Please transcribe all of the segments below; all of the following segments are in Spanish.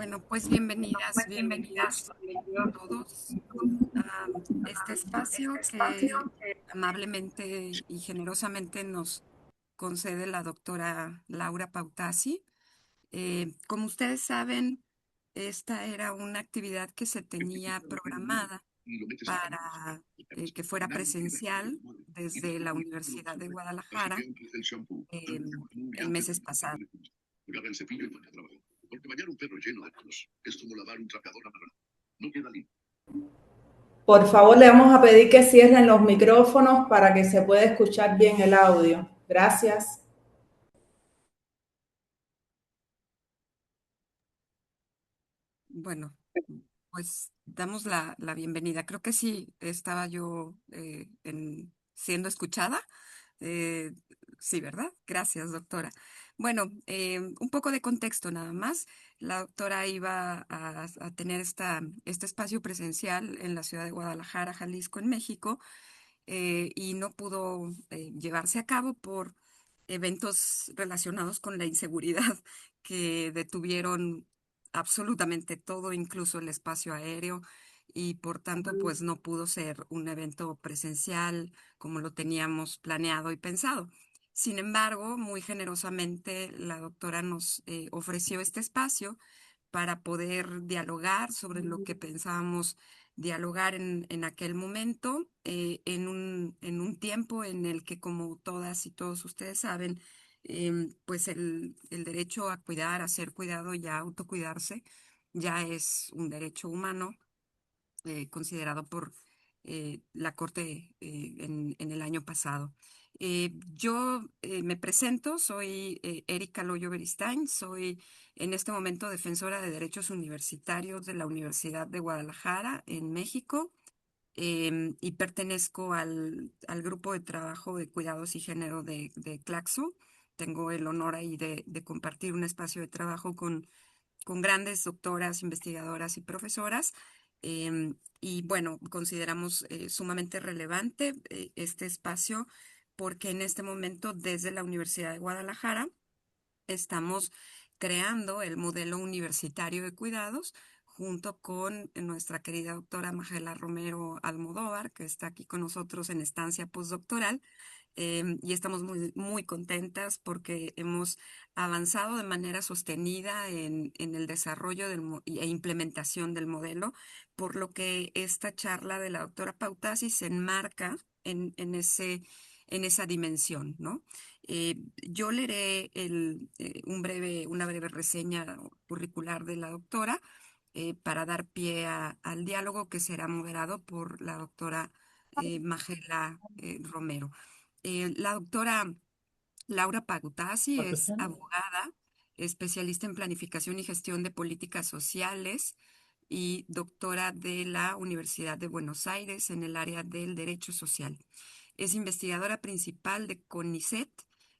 Bueno, pues bienvenidas, bienvenidos todos a este espacio que amablemente y generosamente nos concede la doctora Laura Pautasi. Como ustedes saben, esta era una actividad que se tenía programada para que fuera presencial desde la Universidad de Guadalajara en meses pasados. Por favor, le vamos a pedir que cierren los micrófonos para que se pueda escuchar bien el audio. Gracias. Bueno, pues damos la bienvenida. Creo que sí estaba yo siendo escuchada. Eh, sí, ¿verdad? Gracias, doctora. Bueno, un poco de contexto nada más. La doctora iba a tener este espacio presencial en la ciudad de Guadalajara, Jalisco, en México, y no pudo llevarse a cabo por eventos relacionados con la inseguridad que detuvieron absolutamente todo, incluso el espacio aéreo, y por tanto, pues no pudo ser un evento presencial como lo teníamos planeado y pensado. Sin embargo, muy generosamente, la doctora nos ofreció este espacio para poder dialogar sobre lo que pensábamos dialogar en aquel momento, en un tiempo en el que, como todas y todos ustedes saben, pues el derecho a cuidar, a ser cuidado y a autocuidarse ya es un derecho humano considerado por la Corte en el año pasado. Yo me presento, soy Erika Loyo Beristain, soy en este momento defensora de derechos universitarios de la Universidad de Guadalajara en México, y pertenezco al grupo de trabajo de cuidados y género de Claxo. Tengo el honor ahí de compartir un espacio de trabajo con grandes doctoras, investigadoras y profesoras. Y bueno, consideramos sumamente relevante este espacio porque en este momento desde la Universidad de Guadalajara estamos creando el modelo universitario de cuidados junto con nuestra querida doctora Magela Romero Almodóvar, que está aquí con nosotros en estancia postdoctoral. Y estamos muy, muy contentas porque hemos avanzado de manera sostenida en el desarrollo e implementación del modelo, por lo que esta charla de la doctora Pautasi se enmarca en esa dimensión, ¿no? Yo leeré una breve reseña curricular de la doctora para dar pie al diálogo que será moderado por la doctora Magela Romero. La doctora Laura Pagutasi es abogada, especialista en planificación y gestión de políticas sociales y doctora de la Universidad de Buenos Aires en el área del derecho social. Es investigadora principal de CONICET,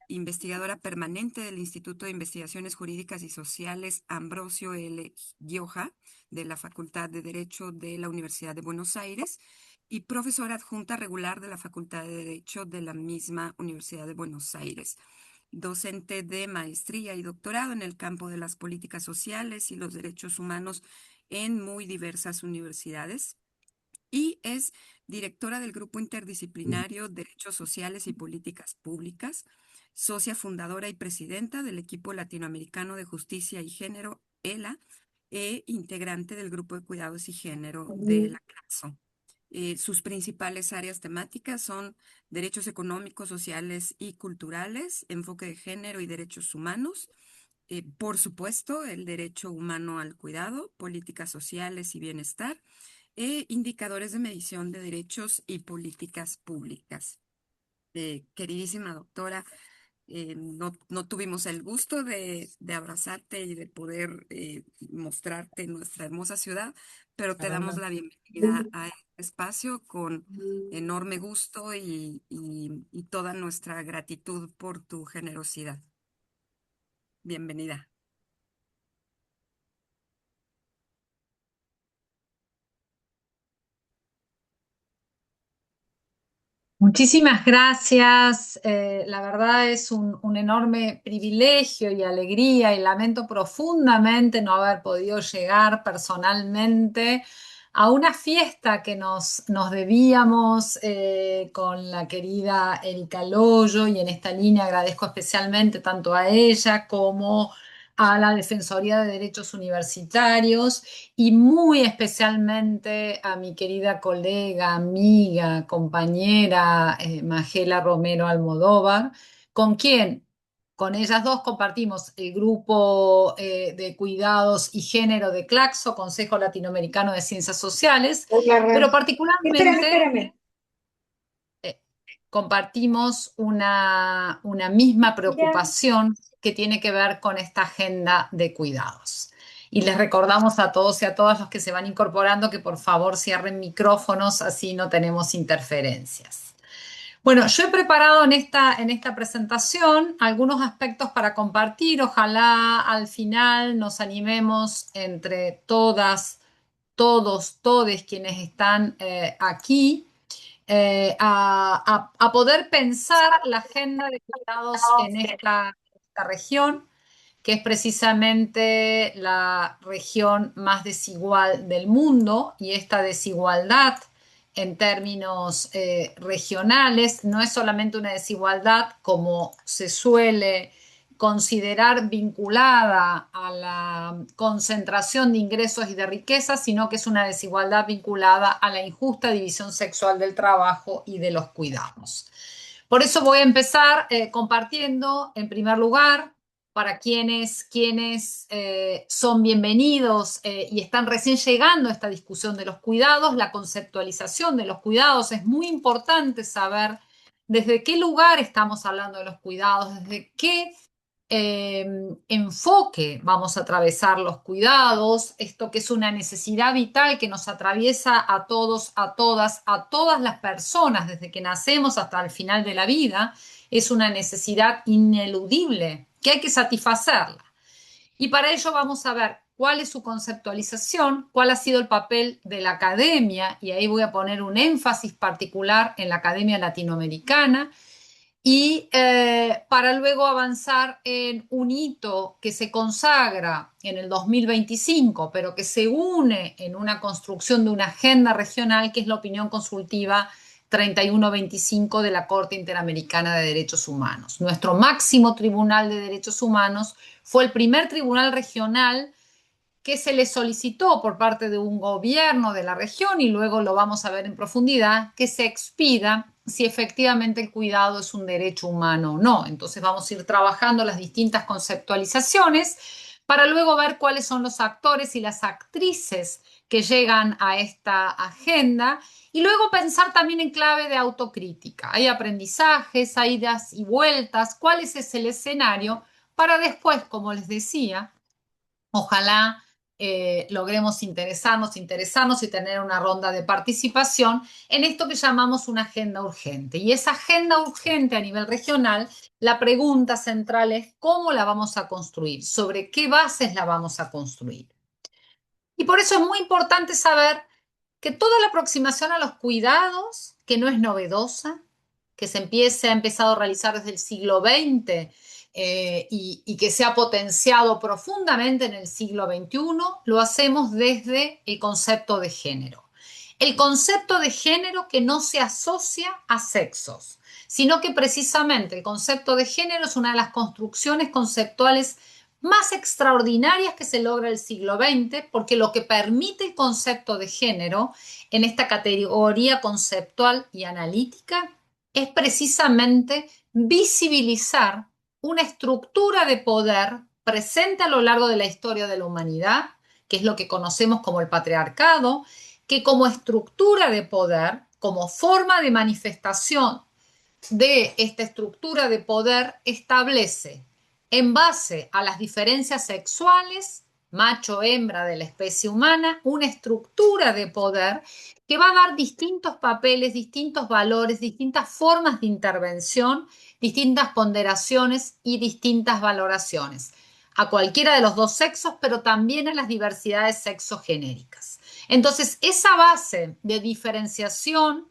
investigadora permanente del Instituto de Investigaciones Jurídicas y Sociales Ambrosio L. Gioja de la Facultad de Derecho de la Universidad de Buenos Aires y profesora adjunta regular de la Facultad de Derecho de la misma Universidad de Buenos Aires. Docente de maestría y doctorado en el campo de las políticas sociales y los derechos humanos en muy diversas universidades. Y es directora del Grupo Interdisciplinario Derechos Sociales y Políticas Públicas, socia fundadora y presidenta del Equipo Latinoamericano de Justicia y Género, ELA, e integrante del Grupo de Cuidados y Género de la CLACSO. Sus principales áreas temáticas son derechos económicos, sociales y culturales, enfoque de género y derechos humanos, por supuesto, el derecho humano al cuidado, políticas sociales y bienestar, e indicadores de medición de derechos y políticas públicas. Queridísima doctora, no tuvimos el gusto de abrazarte y de poder mostrarte nuestra hermosa ciudad, pero te damos la bienvenida a este espacio con enorme gusto y toda nuestra gratitud por tu generosidad. Bienvenida. Muchísimas gracias. La verdad es un enorme privilegio y alegría y lamento profundamente no haber podido llegar personalmente a una fiesta que nos debíamos con la querida Erika Loyo y en esta línea agradezco especialmente tanto a ella como a la Defensoría de Derechos Universitarios y muy especialmente a mi querida colega, amiga, compañera Magela Romero Almodóvar, con quien, con ellas dos compartimos el grupo de cuidados y género de CLACSO, Consejo Latinoamericano de Ciencias Sociales, Hola, pero Espérame, particularmente espérame. eh, compartimos una misma Ya. preocupación que tiene que ver con esta agenda de cuidados. Y les recordamos a todos y a todas los que se van incorporando que por favor cierren micrófonos, así no tenemos interferencias. Bueno, yo he preparado en esta presentación algunos aspectos para compartir. Ojalá al final nos animemos entre todas, todos, todes quienes están aquí a poder pensar la agenda de cuidados en esta región, que es precisamente la región más desigual del mundo, y esta desigualdad en términos regionales no es solamente una desigualdad como se suele considerar vinculada a la concentración de ingresos y de riqueza, sino que es una desigualdad vinculada a la injusta división sexual del trabajo y de los cuidados. Por eso voy a empezar compartiendo, en primer lugar, para quienes son bienvenidos y están recién llegando a esta discusión de los cuidados, la conceptualización de los cuidados. Es muy importante saber desde qué lugar estamos hablando de los cuidados, desde qué eh, enfoque vamos a atravesar los cuidados, esto que es una necesidad vital que nos atraviesa a todos, a todas las personas, desde que nacemos hasta el final de la vida, es una necesidad ineludible que hay que satisfacerla. Y para ello vamos a ver cuál es su conceptualización, cuál ha sido el papel de la academia, y ahí voy a poner un énfasis particular en la academia latinoamericana, y para luego avanzar en un hito que se consagra en el 2025, pero que se une en una construcción de una agenda regional, que es la opinión consultiva 3125 de la Corte Interamericana de Derechos Humanos. Nuestro máximo tribunal de derechos humanos fue el primer tribunal regional que se le solicitó por parte de un gobierno de la región, y luego lo vamos a ver en profundidad, que se expida si efectivamente el cuidado es un derecho humano o no. Entonces vamos a ir trabajando las distintas conceptualizaciones para luego ver cuáles son los actores y las actrices que llegan a esta agenda, y luego pensar también en clave de autocrítica. Hay aprendizajes, hay idas y vueltas, cuál es el escenario para después, como les decía, ojalá logremos interesarnos y tener una ronda de participación en esto que llamamos una agenda urgente. Y esa agenda urgente a nivel regional, la pregunta central es cómo la vamos a construir, sobre qué bases la vamos a construir. Y por eso es muy importante saber que toda la aproximación a los cuidados, que no es novedosa, que ha empezado a realizar desde el siglo XX y que se ha potenciado profundamente en el siglo XXI, lo hacemos desde el concepto de género. El concepto de género que no se asocia a sexos, sino que precisamente el concepto de género es una de las construcciones conceptuales más extraordinarias que se logra el siglo XX, porque lo que permite el concepto de género en esta categoría conceptual y analítica es precisamente visibilizar una estructura de poder presente a lo largo de la historia de la humanidad, que es lo que conocemos como el patriarcado, que como estructura de poder, como forma de manifestación de esta estructura de poder, establece en base a las diferencias sexuales, macho-hembra de la especie humana, una estructura de poder que va a dar distintos papeles, distintos valores, distintas formas de intervención, distintas ponderaciones y distintas valoraciones a cualquiera de los dos sexos, pero también a las diversidades sexogenéricas. Entonces, esa base de diferenciación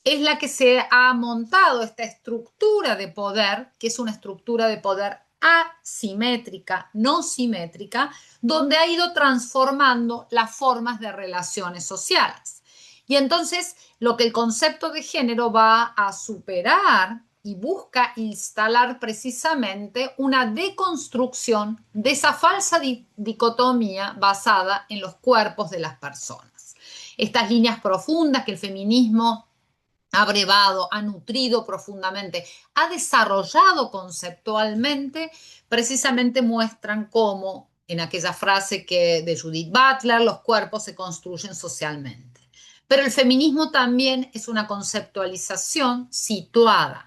es la que se ha montado esta estructura de poder, que es una estructura de poder asimétrica, no simétrica, donde ha ido transformando las formas de relaciones sociales. Y entonces lo que el concepto de género va a superar y busca instalar precisamente una deconstrucción de esa falsa dicotomía basada en los cuerpos de las personas. Estas líneas profundas que el feminismo ha brevado, ha nutrido profundamente, ha desarrollado conceptualmente, precisamente muestran cómo, en aquella frase de Judith Butler, los cuerpos se construyen socialmente. Pero el feminismo también es una conceptualización situada.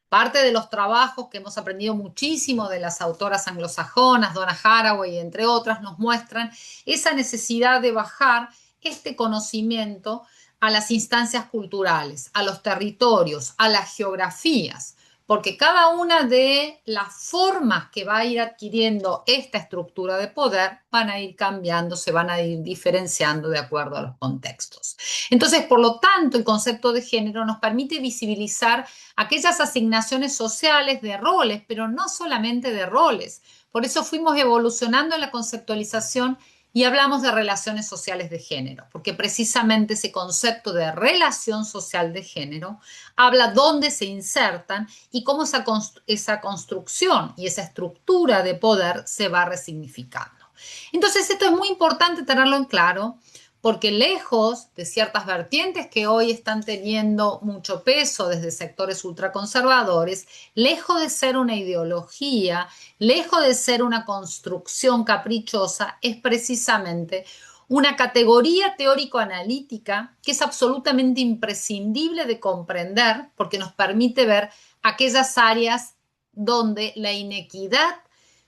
Parte de los trabajos que hemos aprendido muchísimo de las autoras anglosajonas, Donna Haraway, entre otras, nos muestran esa necesidad de bajar este conocimiento a las instancias culturales, a los territorios, a las geografías, porque cada una de las formas que va a ir adquiriendo esta estructura de poder van a ir cambiando, se van a ir diferenciando de acuerdo a los contextos. Entonces, por lo tanto, el concepto de género nos permite visibilizar aquellas asignaciones sociales de roles, pero no solamente de roles. Por eso fuimos evolucionando en la conceptualización y hablamos de relaciones sociales de género, porque precisamente ese concepto de relación social de género habla dónde se insertan y cómo esa construcción y esa estructura de poder se va resignificando. Entonces, esto es muy importante tenerlo en claro, porque lejos de ciertas vertientes que hoy están teniendo mucho peso desde sectores ultraconservadores, lejos de ser una ideología, lejos de ser una construcción caprichosa, es precisamente una categoría teórico-analítica que es absolutamente imprescindible de comprender porque nos permite ver aquellas áreas donde la inequidad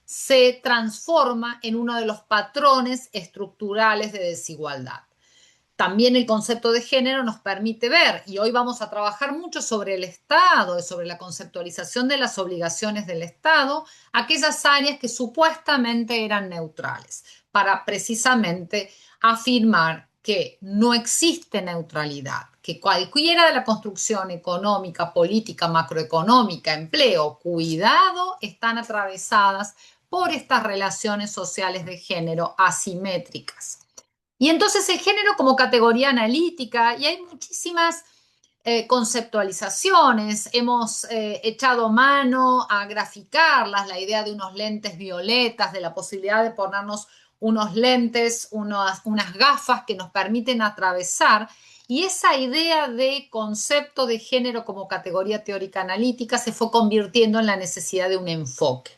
se transforma en uno de los patrones estructurales de desigualdad. También el concepto de género nos permite ver, y hoy vamos a trabajar mucho sobre el Estado y sobre la conceptualización de las obligaciones del Estado, aquellas áreas que supuestamente eran neutrales, para precisamente afirmar que no existe neutralidad, que cualquiera de la construcción económica, política, macroeconómica, empleo, cuidado, están atravesadas por estas relaciones sociales de género asimétricas. Y entonces el género como categoría analítica, y hay muchísimas conceptualizaciones, hemos echado mano a graficarlas, la idea de unos lentes violetas, de la posibilidad de ponernos unos lentes, unas gafas que nos permiten atravesar, y esa idea de concepto de género como categoría teórica analítica se fue convirtiendo en la necesidad de un enfoque.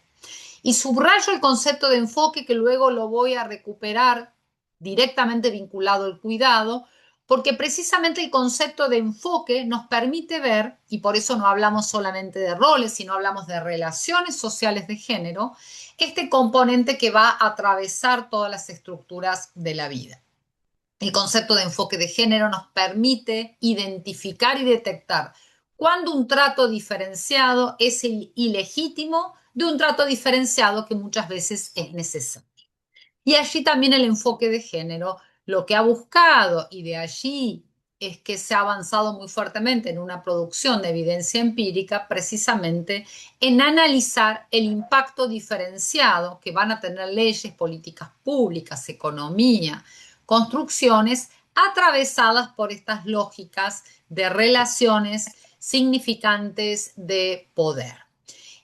Y subrayo el concepto de enfoque que luego lo voy a recuperar directamente vinculado al cuidado, porque precisamente el concepto de enfoque nos permite ver, y por eso no hablamos solamente de roles, sino hablamos de relaciones sociales de género, este componente que va a atravesar todas las estructuras de la vida. El concepto de enfoque de género nos permite identificar y detectar cuando un trato diferenciado es ilegítimo de un trato diferenciado que muchas veces es necesario. Y allí también el enfoque de género lo que ha buscado, y de allí es que se ha avanzado muy fuertemente en una producción de evidencia empírica, precisamente en analizar el impacto diferenciado que van a tener leyes, políticas públicas, economía, construcciones atravesadas por estas lógicas de relaciones significantes de poder.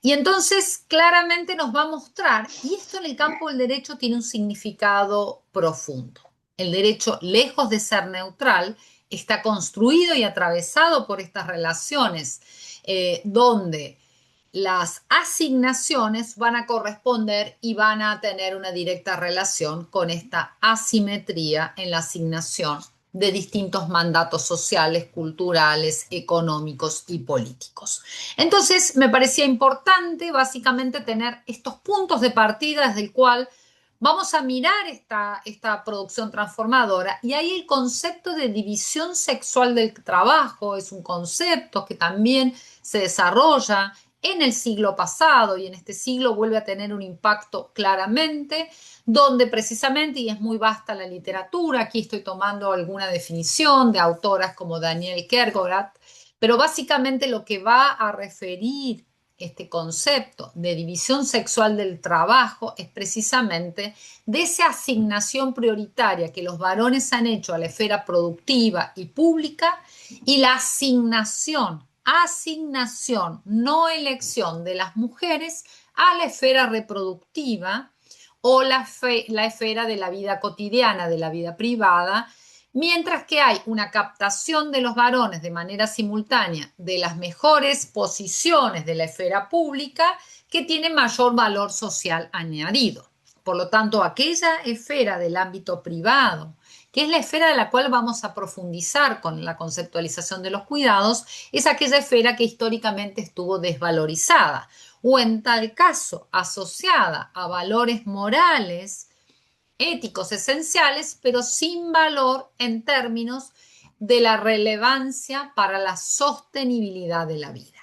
Y entonces claramente nos va a mostrar, y esto en el campo del derecho tiene un significado profundo. El derecho, lejos de ser neutral, está construido y atravesado por estas relaciones donde las asignaciones van a corresponder y van a tener una directa relación con esta asimetría en la asignación de distintos mandatos sociales, culturales, económicos y políticos. Entonces, me parecía importante básicamente tener estos puntos de partida desde el cual vamos a mirar esta producción transformadora, y ahí el concepto de división sexual del trabajo es un concepto que también se desarrolla en el siglo pasado y en este siglo vuelve a tener un impacto claramente, donde precisamente, y es muy vasta la literatura, aquí estoy tomando alguna definición de autoras como Danielle Kergorad, Pero básicamente lo que va a referir este concepto de división sexual del trabajo es precisamente de esa asignación prioritaria que los varones han hecho a la esfera productiva y pública y la asignación, no elección de las mujeres a la esfera reproductiva o la esfera de la vida cotidiana, de la vida privada, mientras que hay una captación de los varones de manera simultánea de las mejores posiciones de la esfera pública que tiene mayor valor social añadido. Por lo tanto, aquella esfera del ámbito privado, que es la esfera de la cual vamos a profundizar con la conceptualización de los cuidados, es aquella esfera que históricamente estuvo desvalorizada o en tal caso asociada a valores morales éticos esenciales, pero sin valor en términos de la relevancia para la sostenibilidad de la vida.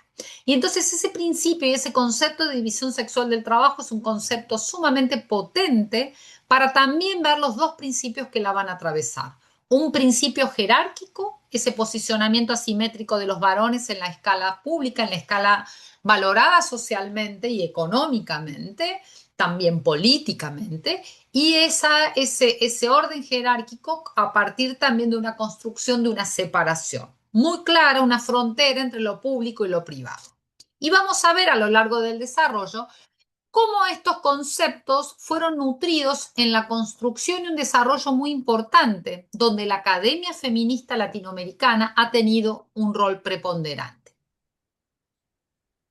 Y entonces ese principio y ese concepto de división sexual del trabajo es un concepto sumamente potente para también ver los dos principios que la van a atravesar. Un principio jerárquico, ese posicionamiento asimétrico de los varones en la escala pública, en la escala valorada socialmente y económicamente, también políticamente, y ese orden jerárquico a partir también de una construcción de una separación muy clara, una frontera entre lo público y lo privado. Y vamos a ver a lo largo del desarrollo cómo estos conceptos fueron nutridos en la construcción y un desarrollo muy importante, donde la Academia Feminista Latinoamericana ha tenido un rol preponderante.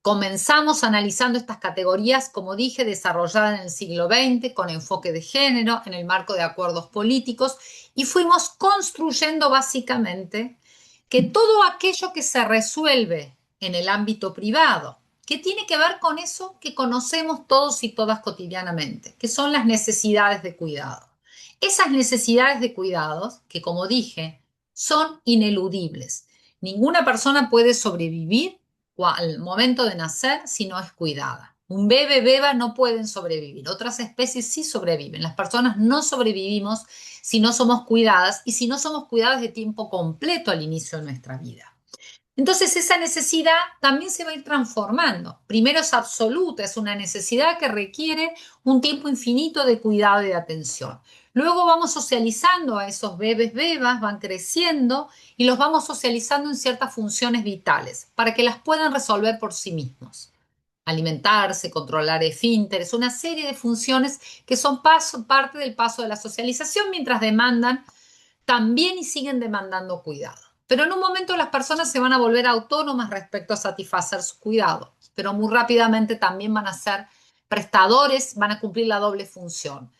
Comenzamos analizando estas categorías, como dije, desarrolladas en el siglo XX con enfoque de género en el marco de acuerdos políticos y fuimos construyendo básicamente que todo aquello que se resuelve en el ámbito privado, que tiene que ver con eso que conocemos todos y todas cotidianamente, que son las necesidades de cuidado. Esas necesidades de cuidados, que como dije, son ineludibles. Ninguna persona puede sobrevivir al momento de nacer si no es cuidada. Un bebé, beba no pueden sobrevivir. Otras especies sí sobreviven. Las personas no sobrevivimos si no somos cuidadas y si no somos cuidadas de tiempo completo al inicio de nuestra vida. Entonces esa necesidad también se va a ir transformando. Primero es absoluta, es una necesidad que requiere un tiempo infinito de cuidado y de atención. Luego vamos socializando a esos bebés, bebas, van creciendo y los vamos socializando en ciertas funciones vitales para que las puedan resolver por sí mismos. Alimentarse, controlar esfínteres, una serie de funciones que son parte del paso de la socialización mientras demandan también y siguen demandando cuidado. Pero en un momento las personas se van a volver autónomas respecto a satisfacer su cuidado, pero muy rápidamente también van a ser prestadores, van a cumplir la doble función.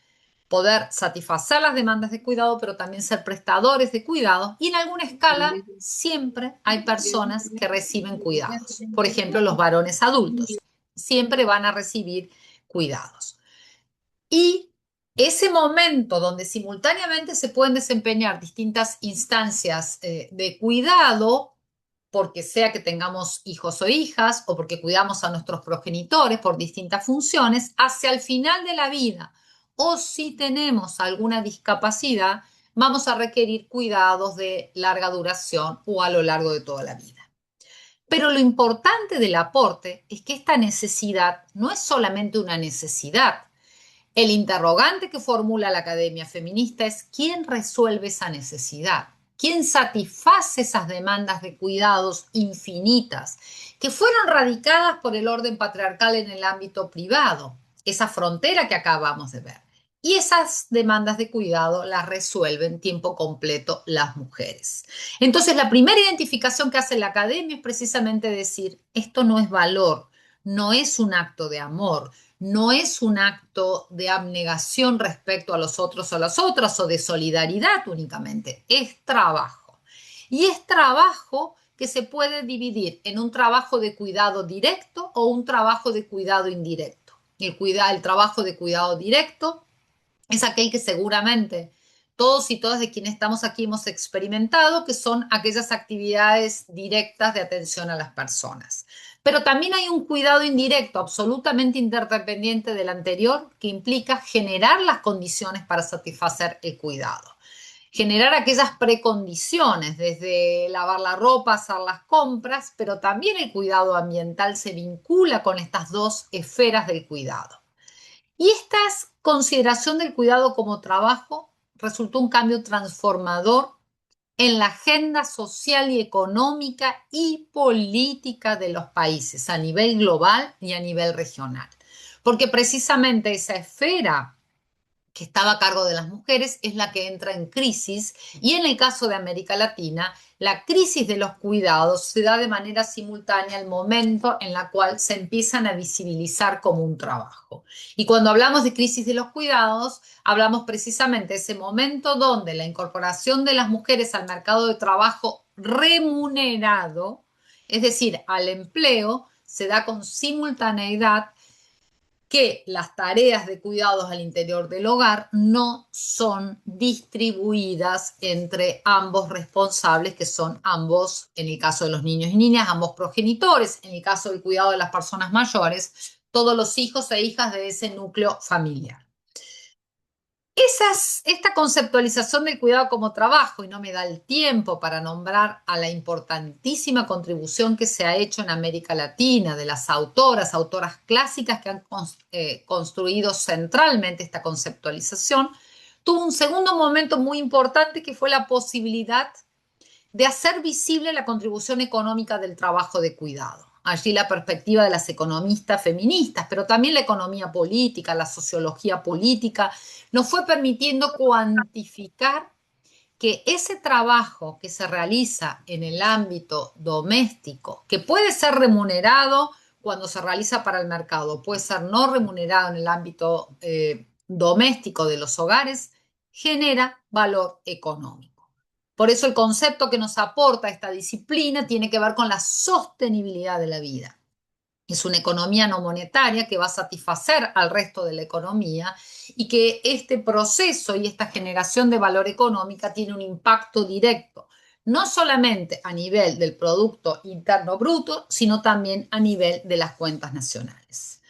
Poder satisfacer las demandas de cuidado, pero también ser prestadores de cuidado. Y en alguna escala siempre hay personas que reciben cuidados. Por ejemplo, los varones adultos siempre van a recibir cuidados. Y ese momento donde simultáneamente se pueden desempeñar distintas instancias de cuidado, porque sea que tengamos hijos o hijas o porque cuidamos a nuestros progenitores por distintas funciones, hacia el final de la vida o si tenemos alguna discapacidad, vamos a requerir cuidados de larga duración o a lo largo de toda la vida. Pero lo importante del aporte es que esta necesidad no es solamente una necesidad. El interrogante que formula la Academia Feminista es ¿quién resuelve esa necesidad? ¿Quién satisface esas demandas de cuidados infinitas que fueron radicadas por el orden patriarcal en el ámbito privado? Esa frontera que acabamos de ver. Y esas demandas de cuidado las resuelven tiempo completo las mujeres. Entonces, la primera identificación que hace la Academia es precisamente decir, esto no es valor, no es un acto de amor, no es un acto de abnegación respecto a los otros o a las otras o de solidaridad únicamente, es trabajo. Y es trabajo que se puede dividir en un trabajo de cuidado directo o un trabajo de cuidado indirecto. El trabajo de cuidado directo es aquel que seguramente todos y todas de quienes estamos aquí hemos experimentado, que son aquellas actividades directas de atención a las personas. Pero también hay un cuidado indirecto, absolutamente interdependiente del anterior, que implica generar las condiciones para satisfacer el cuidado. generar aquellas precondiciones, desde lavar la ropa, hacer las compras, pero también el cuidado ambiental se vincula con estas dos esferas del cuidado. Y esta consideración del cuidado como trabajo resultó un cambio transformador en la agenda social y económica y política de los países a nivel global y a nivel regional. Porque precisamente esa esfera que estaba a cargo de las mujeres es la que entra en crisis, y en el caso de América Latina, la crisis de los cuidados se da de manera simultánea al momento en la cual se empiezan a visibilizar como un trabajo. Y cuando hablamos de crisis de los cuidados, hablamos precisamente de ese momento donde la incorporación de las mujeres al mercado de trabajo remunerado, es decir, al empleo, se da con simultaneidad que las tareas de cuidados al interior del hogar no son distribuidas entre ambos responsables, que son ambos, en el caso de los niños y niñas, ambos progenitores, en el caso del cuidado de las personas mayores, todos los hijos e hijas de ese núcleo familiar. Esta conceptualización del cuidado como trabajo, y no me da el tiempo para nombrar a la importantísima contribución que se ha hecho en América Latina de las autoras clásicas que han construido centralmente esta conceptualización, tuvo un segundo momento muy importante que fue la posibilidad de hacer visible la contribución económica del trabajo de cuidado. Allí la perspectiva de las economistas feministas, pero también la economía política, la sociología política, nos fue permitiendo cuantificar que ese trabajo que se realiza en el ámbito doméstico, que puede ser remunerado cuando se realiza para el mercado, puede ser no remunerado en el ámbito doméstico de los hogares, genera valor económico. Por eso el concepto que nos aporta esta disciplina tiene que ver con la sostenibilidad de la vida. Es una economía no monetaria que va a satisfacer al resto de la economía, y que este proceso y esta generación de valor económica tiene un impacto directo, no solamente a nivel del Producto Interno Bruto, sino también a nivel de las cuentas nacionales.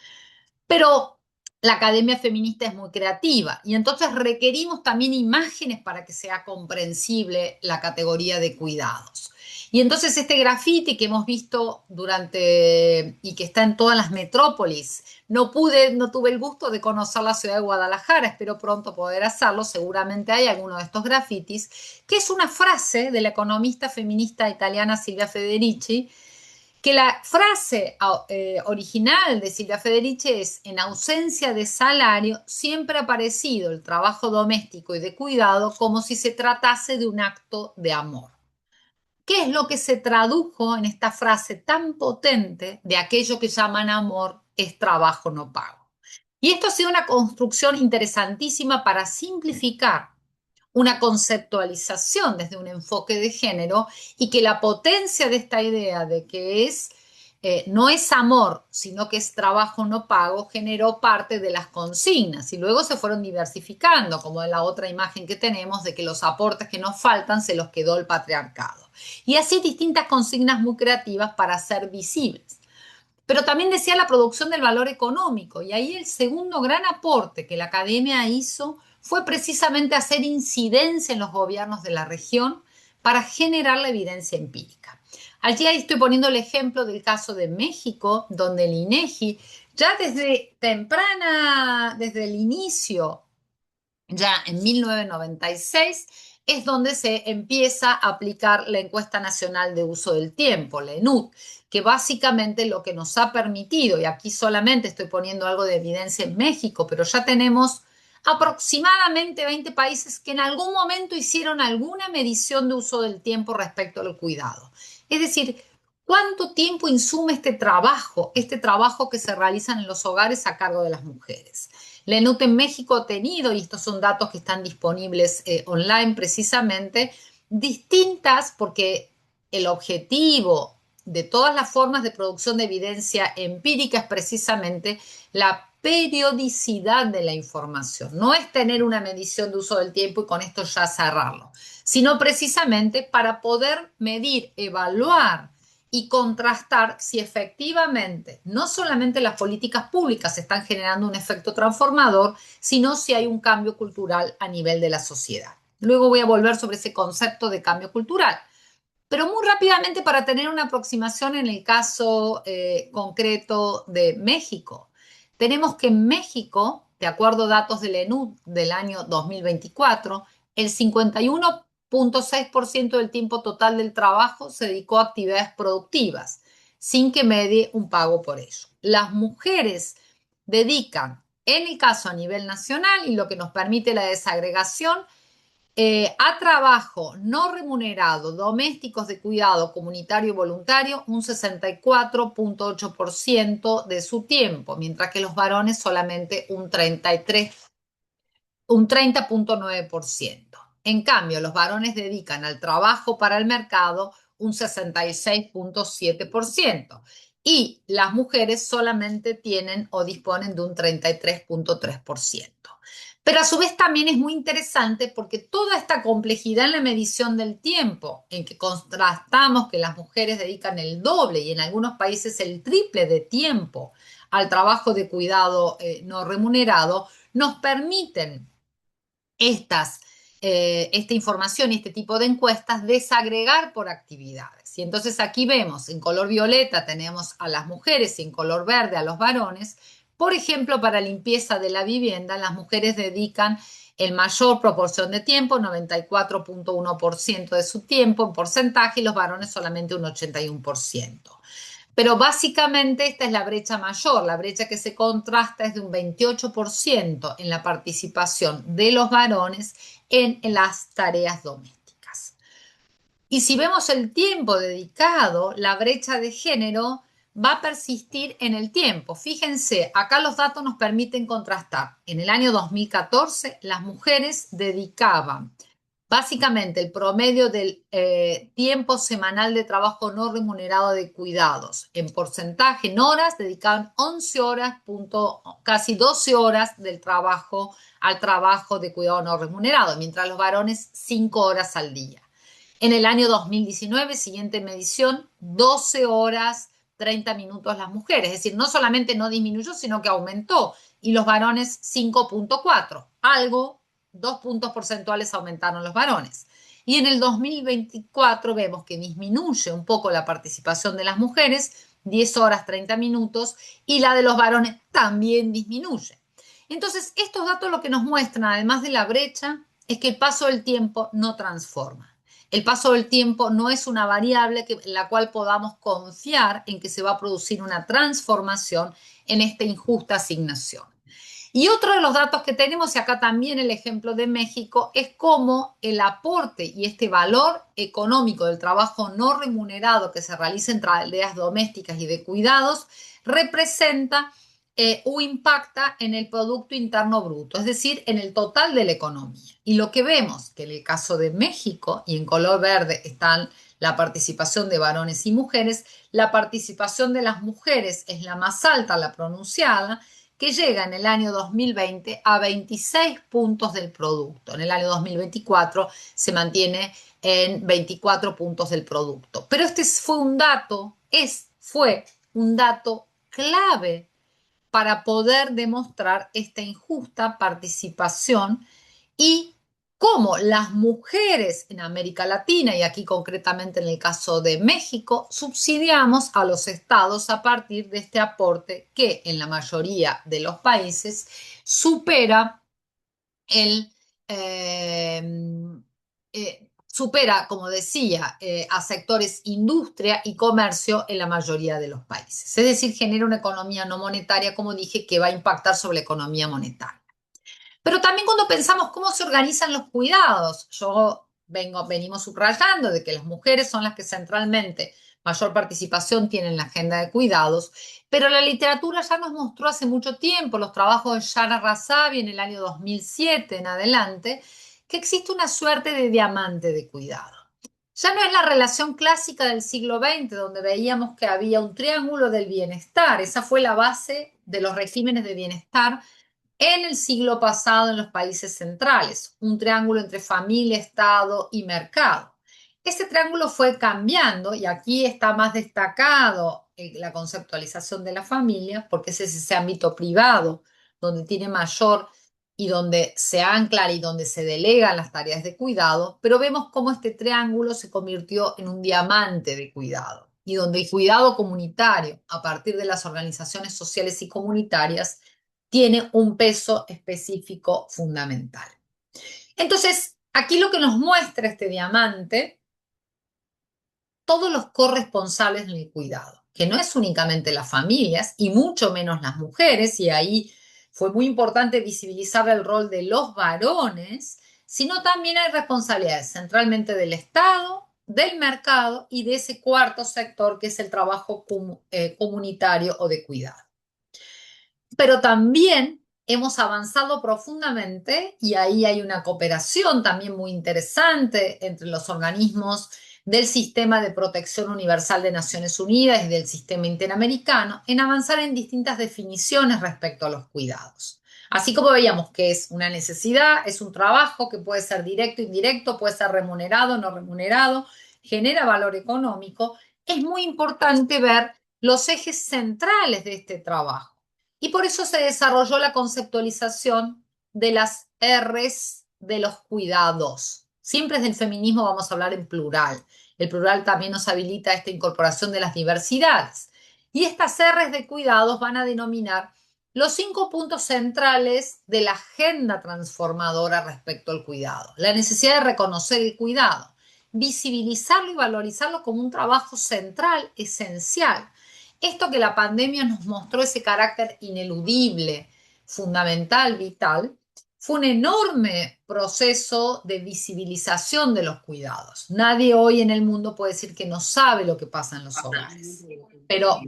Pero la academia feminista es muy creativa, y entonces requerimos también imágenes para que sea comprensible la categoría de cuidados. Y entonces este graffiti que hemos visto y que está en todas las metrópolis, no tuve el gusto de conocer la ciudad de Guadalajara, espero pronto poder hacerlo, seguramente hay alguno de estos grafitis, que es una frase de la economista feminista italiana Silvia Federici, que la frase original de Silvia Federici es: en ausencia de salario, siempre ha aparecido el trabajo doméstico y de cuidado como si se tratase de un acto de amor. ¿Qué es lo que se tradujo en esta frase tan potente de aquello que llaman amor es trabajo no pago? Y esto ha sido una construcción interesantísima para simplificar una conceptualización desde un enfoque de género, y que la potencia de esta idea de que no es amor, sino que es trabajo no pago, generó parte de las consignas, y luego se fueron diversificando, como en la otra imagen que tenemos, de que los aportes que nos faltan se los quedó el patriarcado. Y así distintas consignas muy creativas para ser visibles. Pero también decía la producción del valor económico, y ahí el segundo gran aporte que la academia hizo fue precisamente hacer incidencia en los gobiernos de la región para generar la evidencia empírica. Allí ahí estoy poniendo el ejemplo del caso de México, donde el INEGI ya desde el inicio, ya en 1996, es donde se empieza a aplicar la Encuesta Nacional de Uso del Tiempo, la ENUT, que básicamente lo que nos ha permitido, y aquí solamente estoy poniendo algo de evidencia en México, pero ya tenemos aproximadamente 20 países que en algún momento hicieron alguna medición de uso del tiempo respecto al cuidado. Es decir, ¿cuánto tiempo insume este trabajo que se realiza en los hogares a cargo de las mujeres? La ENUT en México ha tenido, y estos son datos que están disponibles online precisamente, distintas, porque el objetivo de todas las formas de producción de evidencia empírica es precisamente la periodicidad de la información. No es tener una medición de uso del tiempo y con esto ya cerrarlo, sino precisamente para poder medir, evaluar y contrastar si efectivamente no solamente las políticas públicas están generando un efecto transformador, sino si hay un cambio cultural a nivel de la sociedad. Luego voy a volver sobre ese concepto de cambio cultural. Pero muy rápidamente para tener una aproximación en el caso concreto de México. Tenemos que en México, de acuerdo a datos del ENUD del año 2024, el 51,6% del tiempo total del trabajo se dedicó a actividades productivas, sin que medie un pago por ello. Las mujeres dedican, en el caso a nivel nacional, y lo que nos permite la desagregación, a trabajo no remunerado, domésticos de cuidado comunitario y voluntario, un 64,8% de su tiempo, mientras que los varones solamente un 30,9%. En cambio, los varones dedican al trabajo para el mercado un 66,7% y las mujeres solamente tienen o disponen de un 33,3%. Pero a su vez también es muy interesante porque toda esta complejidad en la medición del tiempo, en que contrastamos que las mujeres dedican el doble y en algunos países el triple de tiempo al trabajo de cuidado no remunerado, nos permiten esta información y este tipo de encuestas desagregar por actividades. Y entonces aquí vemos, en color violeta tenemos a las mujeres y en color verde a los varones. Por ejemplo, para limpieza de la vivienda, las mujeres dedican el mayor proporción de tiempo, 94,1% de su tiempo en porcentaje, y los varones solamente un 81%. Pero básicamente esta es la brecha mayor. La brecha que se contrasta es de un 28% en la participación de los varones en las tareas domésticas. Y si vemos el tiempo dedicado, la brecha de género va a persistir en el tiempo. Fíjense, acá los datos nos permiten contrastar. En el año 2014, las mujeres dedicaban básicamente el promedio del tiempo semanal de trabajo no remunerado de cuidados. En porcentaje, en horas, dedicaban 11 horas, casi 12 horas del trabajo al trabajo de cuidado no remunerado, mientras los varones 5 horas al día. En el año 2019, siguiente medición, 12 horas 30 minutos las mujeres. Es decir, no solamente no disminuyó, sino que aumentó. Y los varones 5,4. Algo, 2 puntos porcentuales aumentaron los varones. Y en el 2024 vemos que disminuye un poco la participación de las mujeres, 10 horas 30 minutos, y la de los varones también disminuye. Entonces, estos datos lo que nos muestran, además de la brecha, es que el paso del tiempo no transforma. El paso del tiempo no es una variable en la cual podamos confiar en que se va a producir una transformación en esta injusta asignación. Y otro de los datos que tenemos, y acá también el ejemplo de México, es cómo el aporte y este valor económico del trabajo no remunerado que se realiza en tareas domésticas y de cuidados representa o impacta en el Producto Interno Bruto, es decir, en el total de la economía. Y lo que vemos, que en el caso de México, y en color verde están la participación de varones y mujeres, la participación de las mujeres es la más alta, la pronunciada, que llega en el año 2020 a 26 puntos del producto. En el año 2024 se mantiene en 24 puntos del producto. Pero este fue un dato clave para poder demostrar esta injusta participación y cómo las mujeres en América Latina, y aquí concretamente en el caso de México, subsidiamos a los estados a partir de este aporte que en la mayoría de los países supera el... supera, como decía, a sectores industria y comercio en la mayoría de los países. Es decir, genera una economía no monetaria, como dije, que va a impactar sobre la economía monetaria. Pero también cuando pensamos cómo se organizan los cuidados, venimos subrayando de que las mujeres son las que centralmente mayor participación tienen en la agenda de cuidados, pero la literatura ya nos mostró hace mucho tiempo, los trabajos de Shana Razavi en el año 2007 en adelante, que existe una suerte de diamante de cuidado. Ya no es la relación clásica del siglo XX, donde veíamos que había un triángulo del bienestar, esa fue la base de los regímenes de bienestar en el siglo pasado en los países centrales, un triángulo entre familia, Estado y mercado. Ese triángulo fue cambiando y aquí está más destacado la conceptualización de la familia, porque ese ámbito privado donde tiene mayor y donde se anclan y donde se delegan las tareas de cuidado, pero vemos cómo este triángulo se convirtió en un diamante de cuidado y donde el cuidado comunitario, a partir de las organizaciones sociales y comunitarias, tiene un peso específico fundamental. Entonces, aquí lo que nos muestra este diamante, todos los corresponsables del cuidado, que no es únicamente las familias y mucho menos las mujeres, y ahí fue muy importante visibilizar el rol de los varones, sino también hay responsabilidades centralmente del Estado, del mercado y de ese cuarto sector que es el trabajo comunitario o de cuidado. Pero también hemos avanzado profundamente y ahí hay una cooperación también muy interesante entre los organismos del Sistema de Protección Universal de Naciones Unidas y del Sistema Interamericano en avanzar en distintas definiciones respecto a los cuidados. Así como veíamos que es una necesidad, es un trabajo que puede ser directo, indirecto, puede ser remunerado, no remunerado, genera valor económico, es muy importante ver los ejes centrales de este trabajo. Y por eso se desarrolló la conceptualización de las Rs de los cuidados. Siempre desde el feminismo vamos a hablar en plural. El plural también nos habilita esta incorporación de las diversidades. Y estas Rs de cuidados van a denominar los 5 puntos centrales de la agenda transformadora respecto al cuidado. La necesidad de reconocer el cuidado, visibilizarlo y valorizarlo como un trabajo central, esencial. Esto que la pandemia nos mostró, ese carácter ineludible, fundamental, vital, fue un enorme proceso de visibilización de los cuidados. Nadie hoy en el mundo puede decir que no sabe lo que pasa en los hogares, pero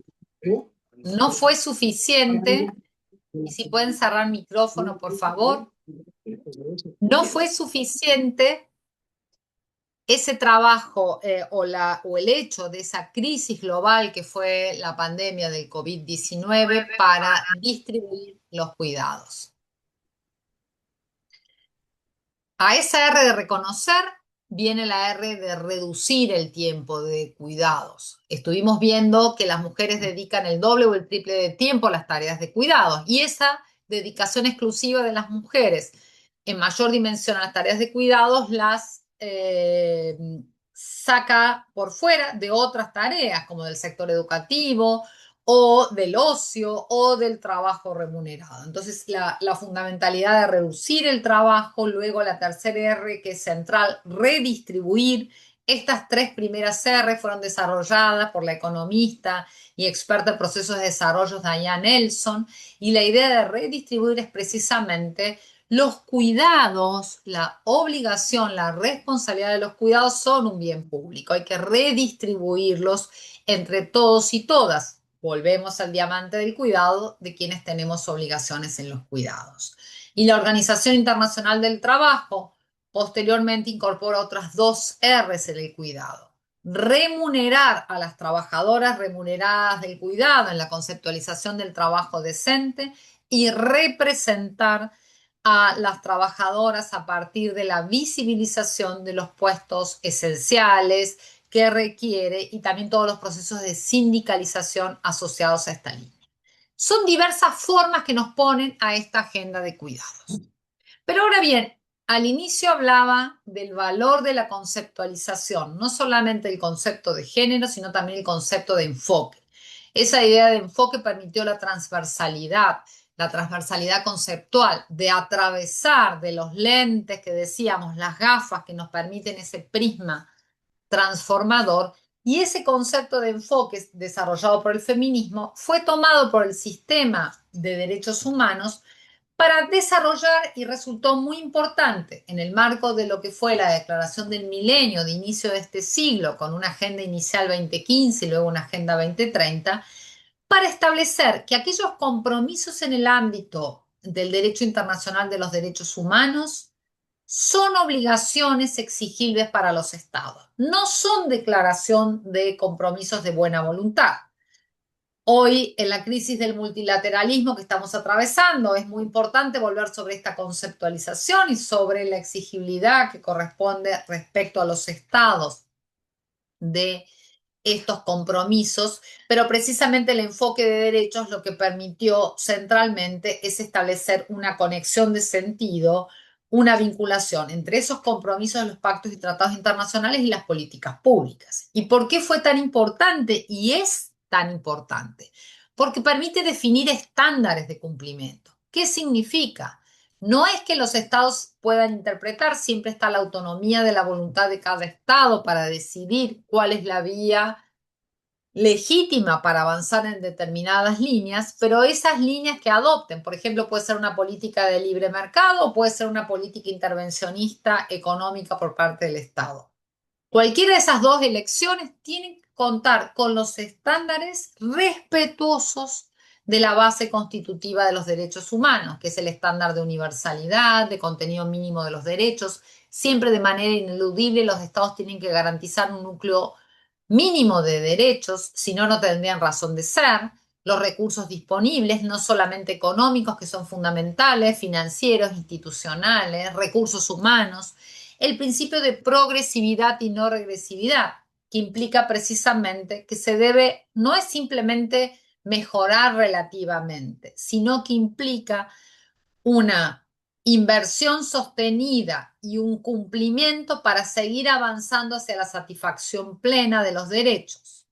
no fue suficiente, y si pueden cerrar el micrófono, por favor, no fue suficiente ese trabajo o el hecho de esa crisis global que fue la pandemia del COVID-19 para distribuir los cuidados. A esa R de reconocer viene la R de reducir el tiempo de cuidados. Estuvimos viendo que las mujeres dedican el doble o el triple de tiempo a las tareas de cuidados y esa dedicación exclusiva de las mujeres en mayor dimensión a las tareas de cuidados las saca por fuera de otras tareas como del sector educativo o del ocio o del trabajo remunerado. Entonces, la fundamentalidad de reducir el trabajo, luego la tercera R que es central, redistribuir. Estas 3 primeras R fueron desarrolladas por la economista y experta en procesos de desarrollo Diane Nelson, y la idea de redistribuir es precisamente los cuidados, la obligación, la responsabilidad de los cuidados son un bien público, hay que redistribuirlos entre todos y todas. Volvemos al diamante del cuidado de quienes tenemos obligaciones en los cuidados. Y la Organización Internacional del Trabajo posteriormente incorpora otras 2 Rs en el cuidado. Remunerar a las trabajadoras remuneradas del cuidado en la conceptualización del trabajo decente y representar a las trabajadoras a partir de la visibilización de los puestos esenciales que requiere y también todos los procesos de sindicalización asociados a esta línea. Son diversas formas que nos ponen a esta agenda de cuidados. Pero ahora bien, al inicio hablaba del valor de la conceptualización, no solamente el concepto de género, sino también el concepto de enfoque. Esa idea de enfoque permitió la transversalidad conceptual, de atravesar de los lentes que decíamos, las gafas que nos permiten ese prisma transformador, y ese concepto de enfoque desarrollado por el feminismo fue tomado por el sistema de derechos humanos para desarrollar y resultó muy importante en el marco de lo que fue la Declaración del Milenio de inicio de este siglo, con una agenda inicial 2015 y luego una agenda 2030, para establecer que aquellos compromisos en el ámbito del derecho internacional de los derechos humanos son obligaciones exigibles para los estados, no son declaración de compromisos de buena voluntad. Hoy, en la crisis del multilateralismo que estamos atravesando, es muy importante volver sobre esta conceptualización y sobre la exigibilidad que corresponde respecto a los estados de estos compromisos, pero precisamente el enfoque de derechos lo que permitió centralmente es establecer una conexión de sentido, una vinculación entre esos compromisos de los pactos y tratados internacionales y las políticas públicas. ¿Y por qué fue tan importante y es tan importante? Porque permite definir estándares de cumplimiento. ¿Qué significa? No es que los estados puedan interpretar, siempre está la autonomía de la voluntad de cada estado para decidir cuál es la vía legítima para avanzar en determinadas líneas, pero esas líneas que adopten, por ejemplo, puede ser una política de libre mercado o puede ser una política intervencionista económica por parte del Estado. Cualquiera de esas dos elecciones tienen que contar con los estándares respetuosos de la base constitutiva de los derechos humanos, que es el estándar de universalidad, de contenido mínimo de los derechos. Siempre de manera ineludible los estados tienen que garantizar un núcleo mínimo de derechos, si no, no tendrían razón de ser. Los recursos disponibles, no solamente económicos, que son fundamentales, financieros, institucionales, recursos humanos, el principio de progresividad y no regresividad, que implica precisamente que se debe, no es simplemente mejorar relativamente, sino que implica una inversión sostenida y un cumplimiento para seguir avanzando hacia la satisfacción plena de los derechos.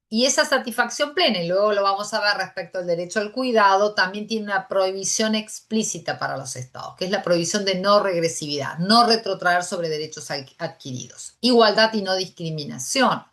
Y esa satisfacción plena, y luego lo vamos a ver respecto al derecho al cuidado, también tiene una prohibición explícita para los estados, que es la prohibición de no regresividad, no retrotraer sobre derechos adquiridos, igualdad y no discriminación,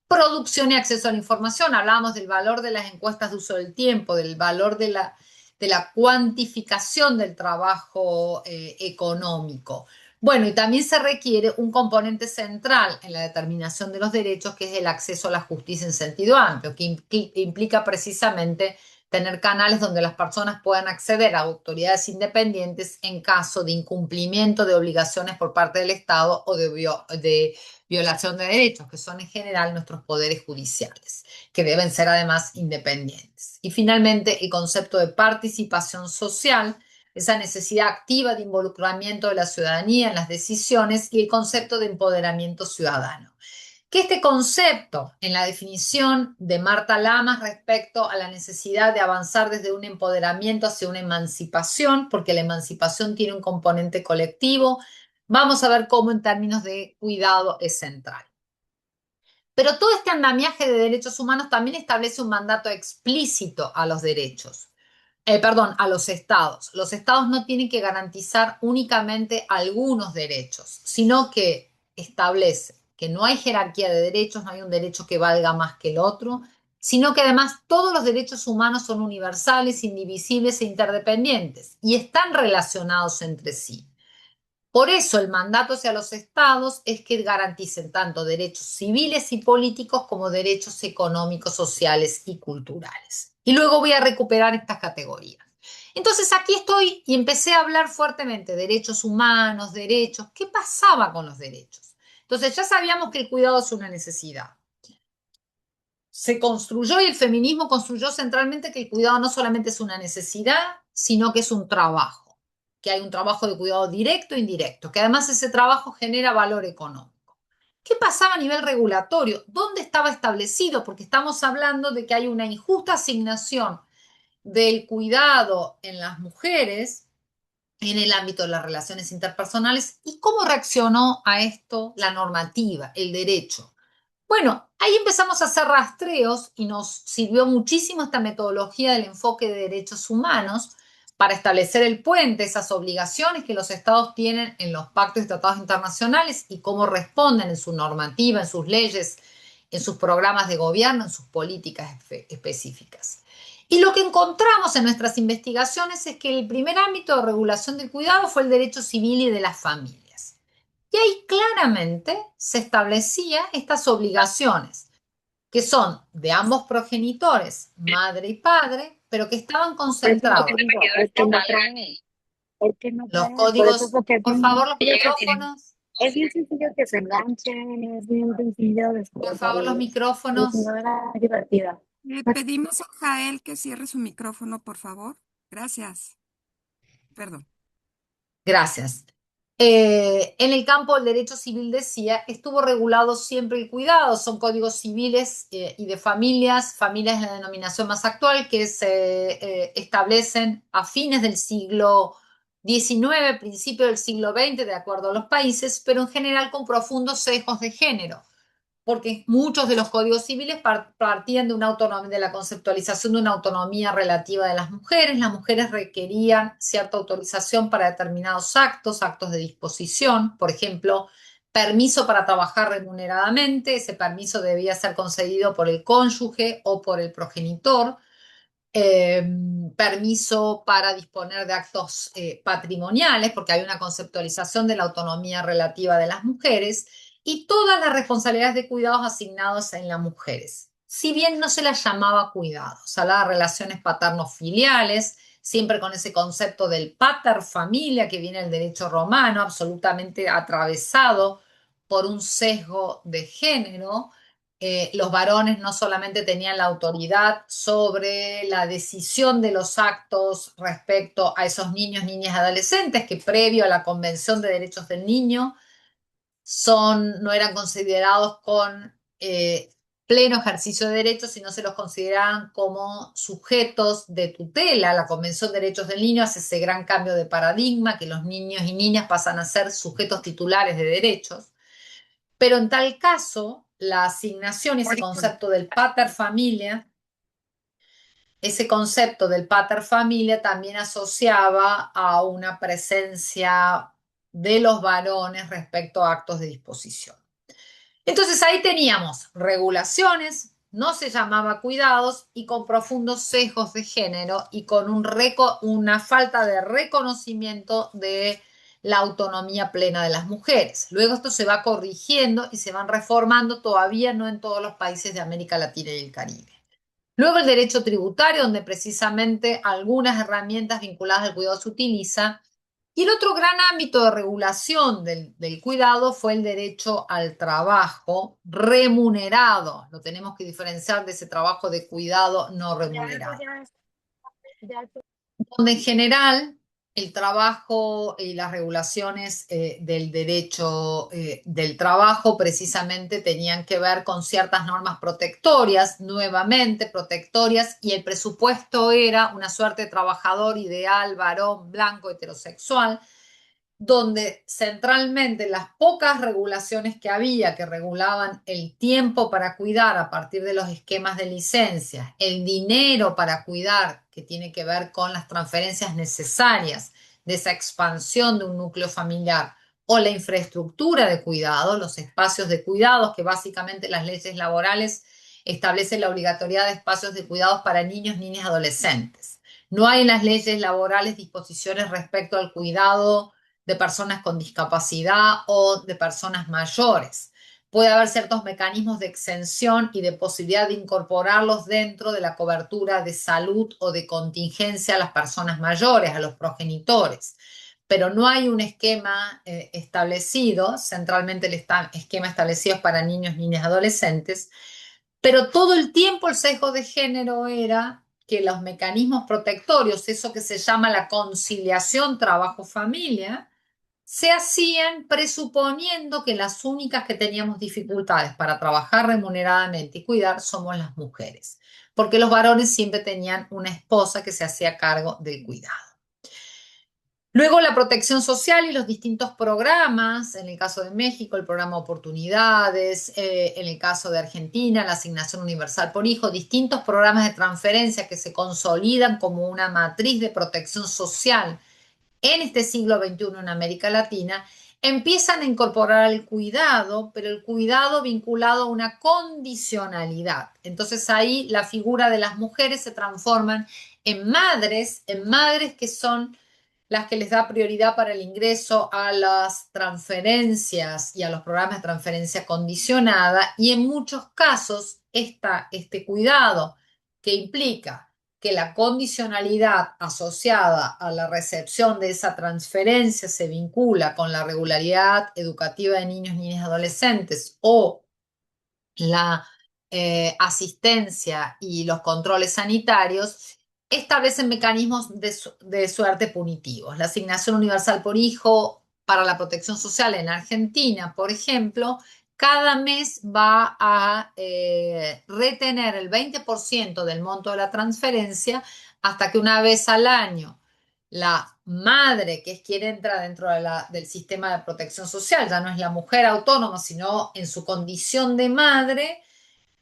producción y acceso a la información. Hablábamos del valor de las encuestas de uso del tiempo, del valor de la cuantificación del trabajo económico. Bueno, y también se requiere un componente central en la determinación de los derechos, que es el acceso a la justicia en sentido amplio, que implica precisamente tener canales donde las personas puedan acceder a autoridades independientes en caso de incumplimiento de obligaciones por parte del Estado o de violación de derechos, que son en general nuestros poderes judiciales, que deben ser además independientes. Y finalmente, el concepto de participación social, esa necesidad activa de involucramiento de la ciudadanía en las decisiones, y el concepto de empoderamiento ciudadano. Que este concepto, en la definición de Marta Lamas respecto a la necesidad de avanzar desde un empoderamiento hacia una emancipación, porque la emancipación tiene un componente colectivo, vamos a ver cómo en términos de cuidado es central. Pero todo este andamiaje de derechos humanos también establece un mandato explícito a los derechos. Perdón, a los estados. Los estados no tienen que garantizar únicamente algunos derechos, sino que establece que no hay jerarquía de derechos, no hay un derecho que valga más que el otro, sino que además todos los derechos humanos son universales, indivisibles e interdependientes y están relacionados entre sí. Por eso el mandato hacia los estados es que garanticen tanto derechos civiles y políticos como derechos económicos, sociales y culturales. Y luego voy a recuperar estas categorías. Entonces aquí estoy y empecé a hablar fuertemente de derechos humanos, derechos. ¿Qué pasaba con los derechos? Entonces ya sabíamos que el cuidado es una necesidad. Se construyó y el feminismo construyó centralmente que el cuidado no solamente es una necesidad, sino que es un trabajo, que hay un trabajo de cuidado directo e indirecto, que además ese trabajo genera valor económico. ¿Qué pasaba a nivel regulatorio? ¿Dónde estaba establecido? Porque estamos hablando de que hay una injusta asignación del cuidado en las mujeres en el ámbito de las relaciones interpersonales y cómo reaccionó a esto la normativa, el derecho. Bueno, ahí empezamos a hacer rastreos y nos sirvió muchísimo esta metodología del enfoque de derechos humanos para establecer el puente, esas obligaciones que los estados tienen en los pactos y tratados internacionales y cómo responden en su normativa, en sus leyes, en sus programas de gobierno, en sus políticas específicas. Y lo que encontramos en nuestras investigaciones es que el primer ámbito de regulación del cuidado fue el derecho civil y de las familias. Y ahí claramente se establecían estas obligaciones, que son de ambos progenitores, madre y padre, pero que estaban Por eso concentrados. te digo, es que no trae, es que no Los trae, por eso es códigos, lo que es por bien favor, los sencillo que tienen. micrófonos, Es bien sencillo que se enganchen, es bien sencillo por favor, los de que micrófonos. no era divertida. Pedimos a Jael que cierre su micrófono, por favor. Gracias. Perdón. Gracias. En el campo del derecho civil, decía, estuvo regulado siempre el cuidado. Son códigos civiles y de familias. Familias es la denominación más actual, que se establecen a fines del siglo XIX, principio del siglo XX, de acuerdo a los países, pero en general con profundos sesgos de género, porque muchos de los códigos civiles partían de una autonomía, de la conceptualización de una autonomía relativa de las mujeres. Las mujeres requerían cierta autorización para determinados actos, actos de disposición, por ejemplo, permiso para trabajar remuneradamente. Ese permiso debía ser concedido por el cónyuge o por el progenitor. Permiso para disponer de actos patrimoniales, porque hay una conceptualización de la autonomía relativa de las mujeres, y todas las responsabilidades de cuidados asignados en las mujeres. Si bien no se las llamaba cuidados, se hablaba de relaciones paterno-filiales, siempre con ese concepto del pater familia que viene del derecho romano, absolutamente atravesado por un sesgo de género. Los varones no solamente tenían la autoridad sobre la decisión de los actos respecto a esos niños, niñas, adolescentes, que previo a la Convención de Derechos del Niño no eran considerados con pleno ejercicio de derechos, sino se los consideraban como sujetos de tutela. La Convención de Derechos del Niño hace ese gran cambio de paradigma, que los niños y niñas pasan a ser sujetos titulares de derechos. Pero en tal caso, la asignación, ese concepto del pater familia también asociaba a una presencia de los varones respecto a actos de disposición. Entonces ahí teníamos regulaciones, no se llamaba cuidados, y con profundos sesgos de género y con una falta de reconocimiento de la autonomía plena de las mujeres. Luego esto se va corrigiendo y se van reformando, todavía no en todos los países de América Latina y el Caribe. Luego el derecho tributario, donde precisamente algunas herramientas vinculadas al cuidado se utilizan. Y el otro gran ámbito de regulación del cuidado fue el derecho al trabajo remunerado. Lo tenemos que diferenciar de ese trabajo de cuidado no remunerado, donde en general el trabajo y las regulaciones del derecho del trabajo precisamente tenían que ver con ciertas normas protectorias, nuevamente protectorias, y el presupuesto era una suerte de trabajador ideal, varón, blanco, heterosexual, donde centralmente las pocas regulaciones que había, que regulaban el tiempo para cuidar a partir de los esquemas de licencias, el dinero para cuidar, que tiene que ver con las transferencias necesarias de esa expansión de un núcleo familiar, o la infraestructura de cuidado, los espacios de cuidados, que básicamente las leyes laborales establecen la obligatoriedad de espacios de cuidados para niños, niñas, adolescentes. No hay en las leyes laborales disposiciones respecto al cuidado de personas con discapacidad o de personas mayores. Puede haber ciertos mecanismos de exención y de posibilidad de incorporarlos dentro de la cobertura de salud o de contingencia a las personas mayores, a los progenitores. Pero no hay un esquema establecido, centralmente el esquema establecido es para niños, niñas, adolescentes, pero todo el tiempo el sesgo de género era que los mecanismos protectorios, eso que se llama la conciliación trabajo-familia, se hacían presuponiendo que las únicas que teníamos dificultades para trabajar remuneradamente y cuidar somos las mujeres, porque los varones siempre tenían una esposa que se hacía cargo del cuidado. Luego la protección social y los distintos programas, en el caso de México, el programa Oportunidades, en el caso de Argentina, la asignación universal por hijo, distintos programas de transferencia que se consolidan como una matriz de protección social en este siglo XXI en América Latina, empiezan a incorporar el cuidado, pero el cuidado vinculado a una condicionalidad. Entonces ahí la figura de las mujeres se transforman en madres que son las que les da prioridad para el ingreso a las transferencias y a los programas de transferencia condicionada, y en muchos casos este cuidado que implica que la condicionalidad asociada a la recepción de esa transferencia se vincula con la regularidad educativa de niños, niñas y adolescentes, o la asistencia y los controles sanitarios, establecen mecanismos de suerte punitivos. La asignación universal por hijo para la protección social en Argentina, por ejemplo, cada mes va a retener el 20% del monto de la transferencia hasta que una vez al año la madre, que es quien entra dentro del sistema de protección social, ya no es la mujer autónoma, sino en su condición de madre,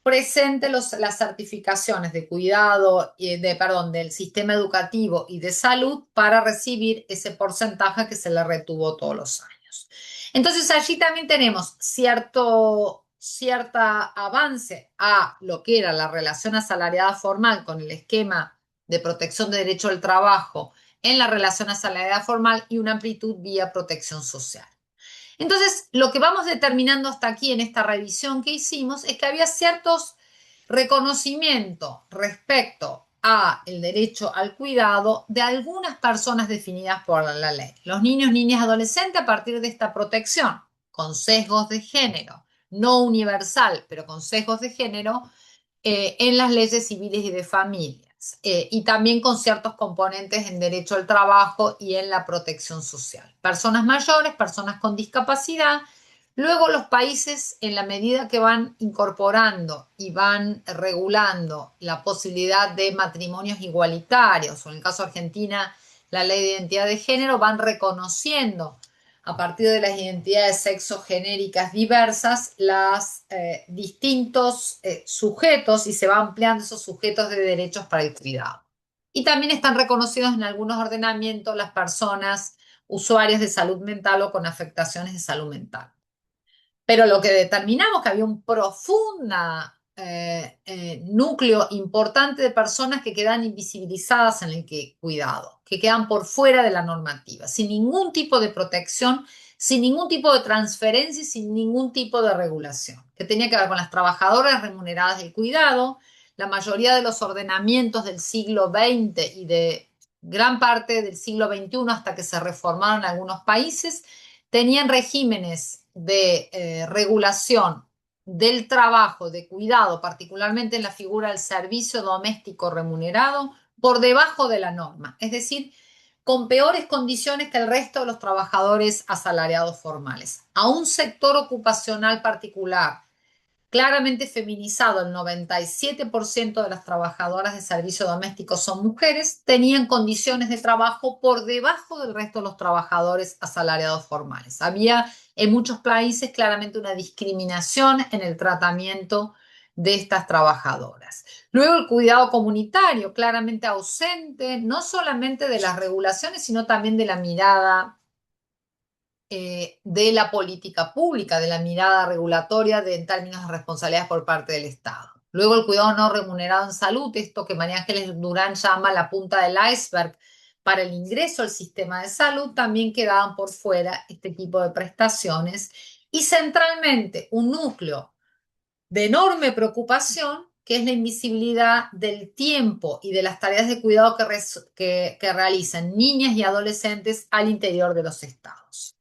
presente las certificaciones de cuidado, perdón, del sistema educativo y de salud para recibir ese porcentaje que se le retuvo todos los años. Entonces allí también tenemos cierta avance a lo que era la relación asalariada formal con el esquema de protección de derecho al trabajo en la relación asalariada formal y una amplitud vía protección social. Entonces, lo que vamos determinando hasta aquí en esta revisión que hicimos es que había ciertos reconocimientos respecto a el derecho al cuidado de algunas personas definidas por la ley. Los niños, niñas, adolescentes a partir de esta protección, con sesgos de género, no universal, pero con sesgos de género, en las leyes civiles y de familias, y también con ciertos componentes en derecho al trabajo y en la protección social. Personas mayores, personas con discapacidad. Luego los países, en la medida que van incorporando y van regulando la posibilidad de matrimonios igualitarios, o en el caso de Argentina, la ley de identidad de género, van reconociendo a partir de las identidades sexogenéricas diversas, los distintos sujetos, y se va ampliando esos sujetos de derechos para el cuidado. Y también están reconocidos en algunos ordenamientos las personas usuarias de salud mental o con afectaciones de salud mental. Pero lo que determinamos que había un profundo núcleo importante de personas que quedan invisibilizadas en el cuidado, que quedan por fuera de la normativa, sin ningún tipo de protección, sin ningún tipo de transferencia y sin ningún tipo de regulación, que tenía que ver con las trabajadoras remuneradas del cuidado. La mayoría de los ordenamientos del siglo XX y de gran parte del siglo XXI, hasta que se reformaron algunos países, tenían regímenes de regulación del trabajo, de cuidado, particularmente en la figura del servicio doméstico remunerado, por debajo de la norma, es decir, con peores condiciones que el resto de los trabajadores asalariados formales. A un sector ocupacional particular, claramente feminizado, el 97% de las trabajadoras de servicio doméstico son mujeres, tenían condiciones de trabajo por debajo del resto de los trabajadores asalariados formales. Había en muchos países claramente una discriminación en el tratamiento de estas trabajadoras. Luego el cuidado comunitario, claramente ausente, no solamente de las regulaciones, sino también de la mirada de la política pública, de la mirada regulatoria en términos de responsabilidades por parte del Estado. Luego el cuidado no remunerado en salud, esto que María Ángeles Durán llama la punta del iceberg para el ingreso al sistema de salud, también quedaban por fuera este tipo de prestaciones, y centralmente un núcleo de enorme preocupación, que es la invisibilidad del tiempo y de las tareas de cuidado que realizan niñas y adolescentes al interior de los estados.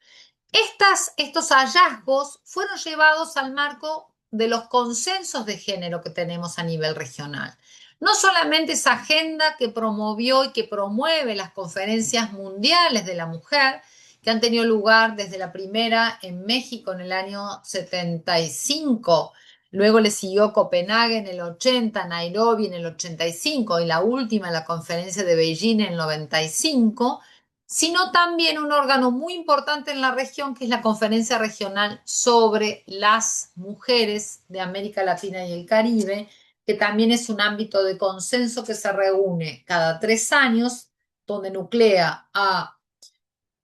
Estos hallazgos fueron llevados al marco de los consensos de género que tenemos a nivel regional. No solamente esa agenda que promovió y que promueve las conferencias mundiales de la mujer, que han tenido lugar desde la primera en México en el año 75, luego le siguió Copenhague en el 80, Nairobi en el 85 y la última, la conferencia de Beijing en el 95, sino también un órgano muy importante en la región, que es la Conferencia Regional sobre las Mujeres de América Latina y el Caribe, que también es un ámbito de consenso que se reúne cada 3 años, donde nuclea a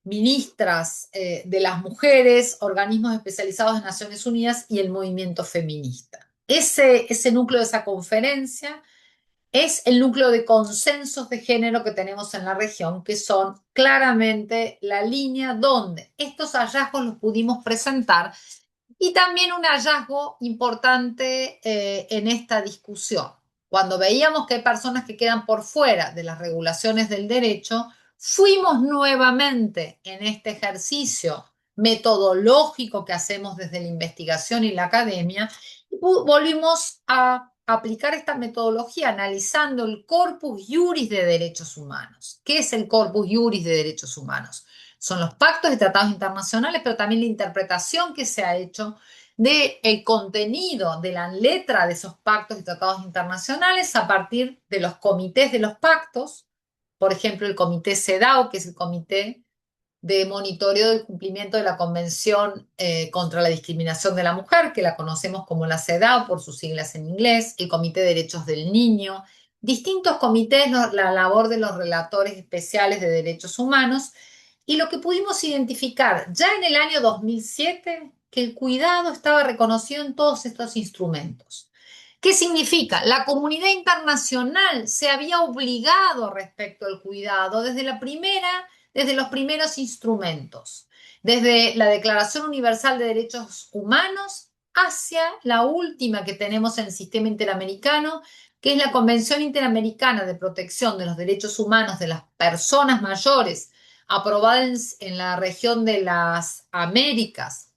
ministras de las mujeres, organismos especializados de Naciones Unidas y el movimiento feminista. Ese núcleo de esa conferencia es el núcleo de consensos de género que tenemos en la región, que son claramente la línea donde estos hallazgos los pudimos presentar, y también un hallazgo importante en esta discusión. Cuando veíamos que hay personas que quedan por fuera de las regulaciones del derecho, fuimos nuevamente en este ejercicio metodológico que hacemos desde la investigación y la academia, y volvimos a aplicar esta metodología analizando el corpus iuris de derechos humanos. ¿Qué es el corpus iuris de derechos humanos? Son los pactos y tratados internacionales, pero también la interpretación que se ha hecho del contenido de la letra de esos pactos y tratados internacionales a partir de los comités de los pactos, por ejemplo, el comité CEDAW, que es el comité de monitoreo del cumplimiento de la Convención contra la Discriminación de la Mujer, que la conocemos como la CEDAW por sus siglas en inglés, el Comité de Derechos del Niño, distintos comités, la labor de los relatores especiales de derechos humanos, y lo que pudimos identificar ya en el año 2007, que el cuidado estaba reconocido en todos estos instrumentos. ¿Qué significa? La comunidad internacional se había obligado respecto al cuidado desde los primeros instrumentos, desde la Declaración Universal de Derechos Humanos hacia la última que tenemos en el sistema interamericano, que es la Convención Interamericana de Protección de los Derechos Humanos de las Personas Mayores, aprobada en la región de las Américas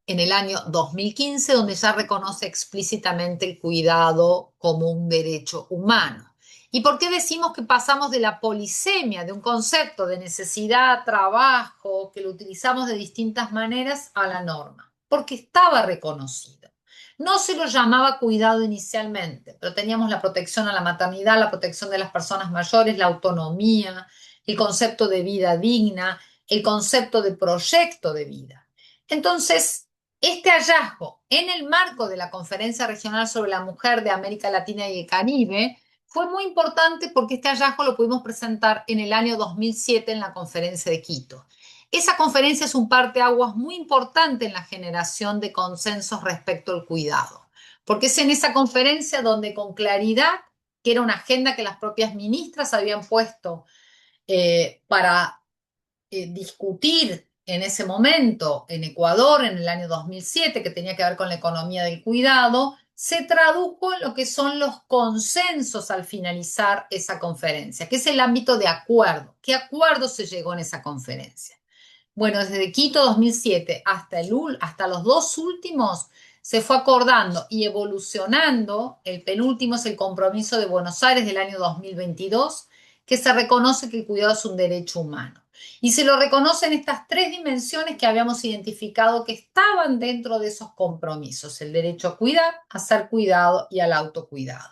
en el año 2015, donde ya reconoce explícitamente el cuidado como un derecho humano. ¿Y por qué decimos que pasamos de la polisemia, de un concepto de necesidad, trabajo, que lo utilizamos de distintas maneras, a la norma? Porque estaba reconocido. No se lo llamaba cuidado inicialmente, pero teníamos la protección a la maternidad, la protección de las personas mayores, la autonomía, el concepto de vida digna, el concepto de proyecto de vida. Entonces, este hallazgo en el marco de la Conferencia Regional sobre la Mujer de América Latina y el Caribe fue muy importante porque este hallazgo lo pudimos presentar en el año 2007 en la Conferencia de Quito. Esa conferencia es un parteaguas muy importante en la generación de consensos respecto al cuidado, porque es en esa conferencia donde con claridad, que era una agenda que las propias ministras habían puesto para discutir en ese momento en Ecuador en el año 2007, que tenía que ver con la economía del cuidado, se tradujo en lo que son los consensos al finalizar esa conferencia, que es el ámbito de acuerdo. ¿Qué acuerdo se llegó en esa conferencia? Bueno, desde Quito 2007 hasta los dos últimos se fue acordando y evolucionando. El penúltimo es el compromiso de Buenos Aires del año 2022, que se reconoce que el cuidado es un derecho humano. Y se lo reconocen estas tres dimensiones que habíamos identificado que estaban dentro de esos compromisos: el derecho a cuidar, a ser cuidado y al autocuidado.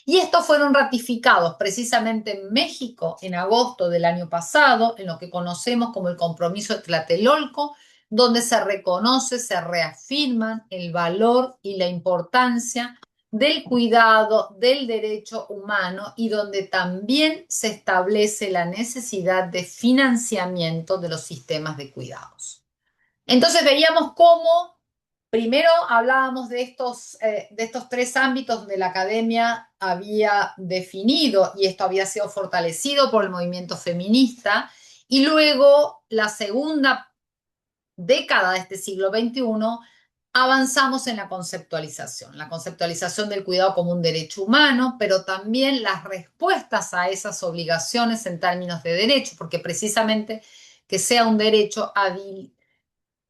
Y estos fueron ratificados precisamente en México en agosto del año pasado, en lo que conocemos como el compromiso de Tlatelolco, donde se reconoce, se reafirman el valor y la importancia del cuidado, del derecho humano, y donde también se establece la necesidad de financiamiento de los sistemas de cuidados. Entonces veíamos cómo primero hablábamos de estos tres ámbitos donde la academia había definido, y esto había sido fortalecido por el movimiento feminista, y luego la segunda década de este siglo XXI avanzamos en la conceptualización del cuidado como un derecho humano, pero también las respuestas a esas obligaciones en términos de derecho, porque precisamente que sea un derecho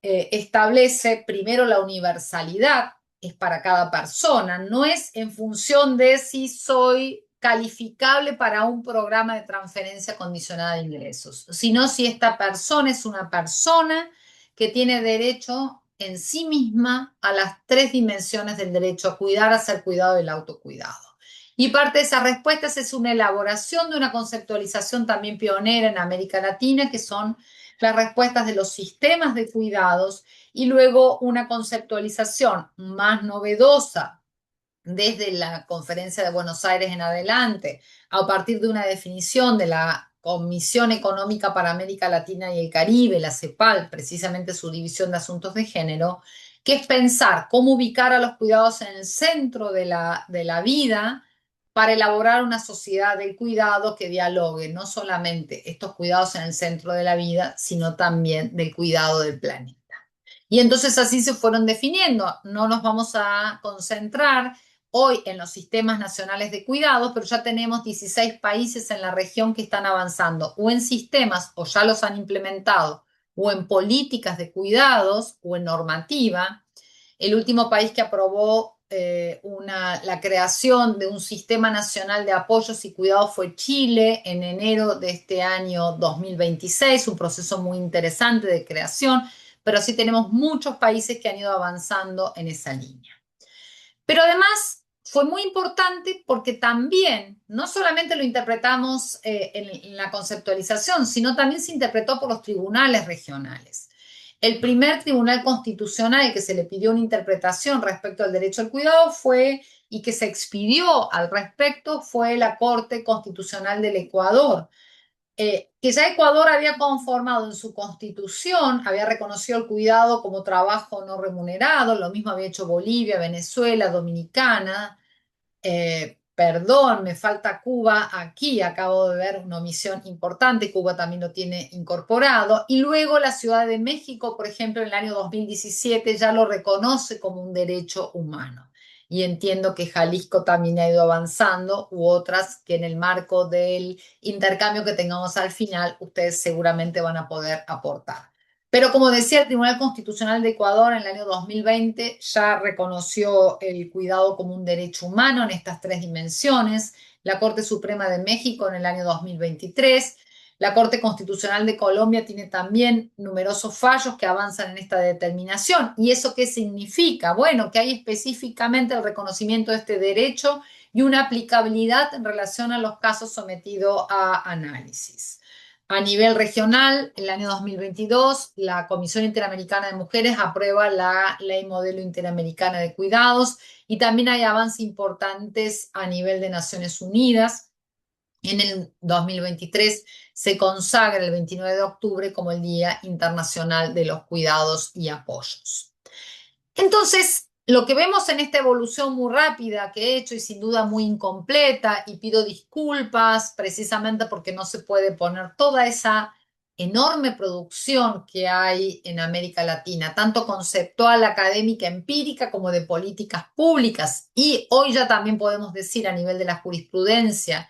establece primero la universalidad, es para cada persona, no es en función de si soy calificable para un programa de transferencia condicionada de ingresos, sino si esta persona es una persona que tiene derecho en sí misma a las tres dimensiones del derecho a cuidar, a ser cuidado y el autocuidado. Y parte de esas respuestas es una elaboración de una conceptualización también pionera en América Latina, que son las respuestas de los sistemas de cuidados, y luego una conceptualización más novedosa desde la Conferencia de Buenos Aires en adelante, a partir de una definición de la Comisión Económica para América Latina y el Caribe, la CEPAL, precisamente su división de asuntos de género, que es pensar cómo ubicar a los cuidados en el centro de la vida, para elaborar una sociedad del cuidado que dialogue no solamente estos cuidados en el centro de la vida, sino también del cuidado del planeta. Y entonces así se fueron definiendo. No nos vamos a concentrar hoy en los sistemas nacionales de cuidados, pero ya tenemos 16 países en la región que están avanzando o en sistemas, o ya los han implementado, o en políticas de cuidados, o en normativa. El último país que aprobó la creación de un sistema nacional de apoyos y cuidados fue Chile en enero de este año 2026, un proceso muy interesante de creación, pero sí tenemos muchos países que han ido avanzando en esa línea. Pero además fue muy importante porque también, no solamente lo interpretamos en la conceptualización, sino también se interpretó por los tribunales regionales. El primer tribunal constitucional que se le pidió una interpretación respecto al derecho al cuidado fue, y que se expidió al respecto, fue la Corte Constitucional del Ecuador, que ya Ecuador había conformado en su constitución, había reconocido el cuidado como trabajo no remunerado, lo mismo había hecho Bolivia, Venezuela, Dominicana. Perdón, me falta Cuba aquí, acabo de ver una omisión importante, Cuba también lo tiene incorporado, y luego la Ciudad de México, por ejemplo, en el año 2017 ya lo reconoce como un derecho humano. Y entiendo que Jalisco también ha ido avanzando, u otras que en el marco del intercambio que tengamos al final, ustedes seguramente van a poder aportar. Pero como decía, el Tribunal Constitucional de Ecuador en el año 2020 ya reconoció el cuidado como un derecho humano en estas tres dimensiones, la Corte Suprema de México en el año 2023, la Corte Constitucional de Colombia tiene también numerosos fallos que avanzan en esta determinación. ¿Y eso qué significa? Bueno, que hay específicamente el reconocimiento de este derecho y una aplicabilidad en relación a los casos sometidos a análisis. A nivel regional, en el año 2022, la Comisión Interamericana de Mujeres aprueba la Ley Modelo Interamericana de Cuidados y también hay avances importantes a nivel de Naciones Unidas. En el 2023 se consagra el 29 de octubre como el Día Internacional de los Cuidados y Apoyos. Entonces, lo que vemos en esta evolución muy rápida que he hecho y sin duda muy incompleta, y pido disculpas precisamente porque no se puede poner toda esa enorme producción que hay en América Latina, tanto conceptual, académica, empírica, como de políticas públicas. Y hoy ya también podemos decir a nivel de la jurisprudencia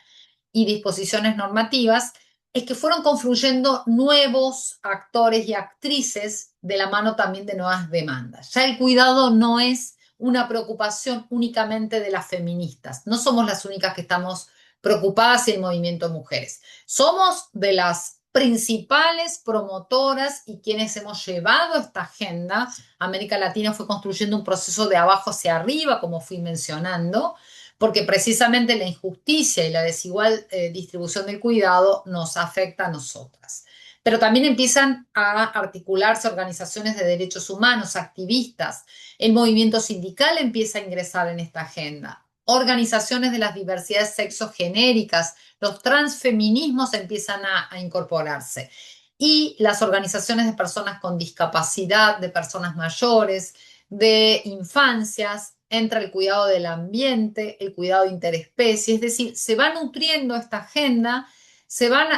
y disposiciones normativas, es que fueron confluyendo nuevos actores y actrices de la mano también de nuevas demandas. Ya el cuidado no es una preocupación únicamente de las feministas, no somos las únicas que estamos preocupadas en el movimiento de mujeres, somos de las principales promotoras y quienes hemos llevado esta agenda. América Latina fue construyendo un proceso de abajo hacia arriba, como fui mencionando, porque precisamente la injusticia y la desigual distribución del cuidado nos afecta a nosotras. Pero también empiezan a articularse organizaciones de derechos humanos, activistas, el movimiento sindical empieza a ingresar en esta agenda, organizaciones de las diversidades sexogenéricas, los transfeminismos empiezan a incorporarse, y las organizaciones de personas con discapacidad, de personas mayores, de infancias, entra el cuidado del ambiente, el cuidado interespecie, es decir, se va nutriendo esta agenda, se van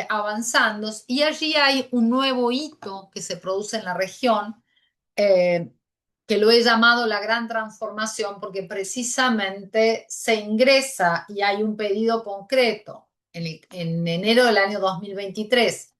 avanzando, y allí hay un nuevo hito que se produce en la región, eh, que lo he llamado la gran transformación, porque precisamente se ingresa y hay un pedido concreto en enero del año 2023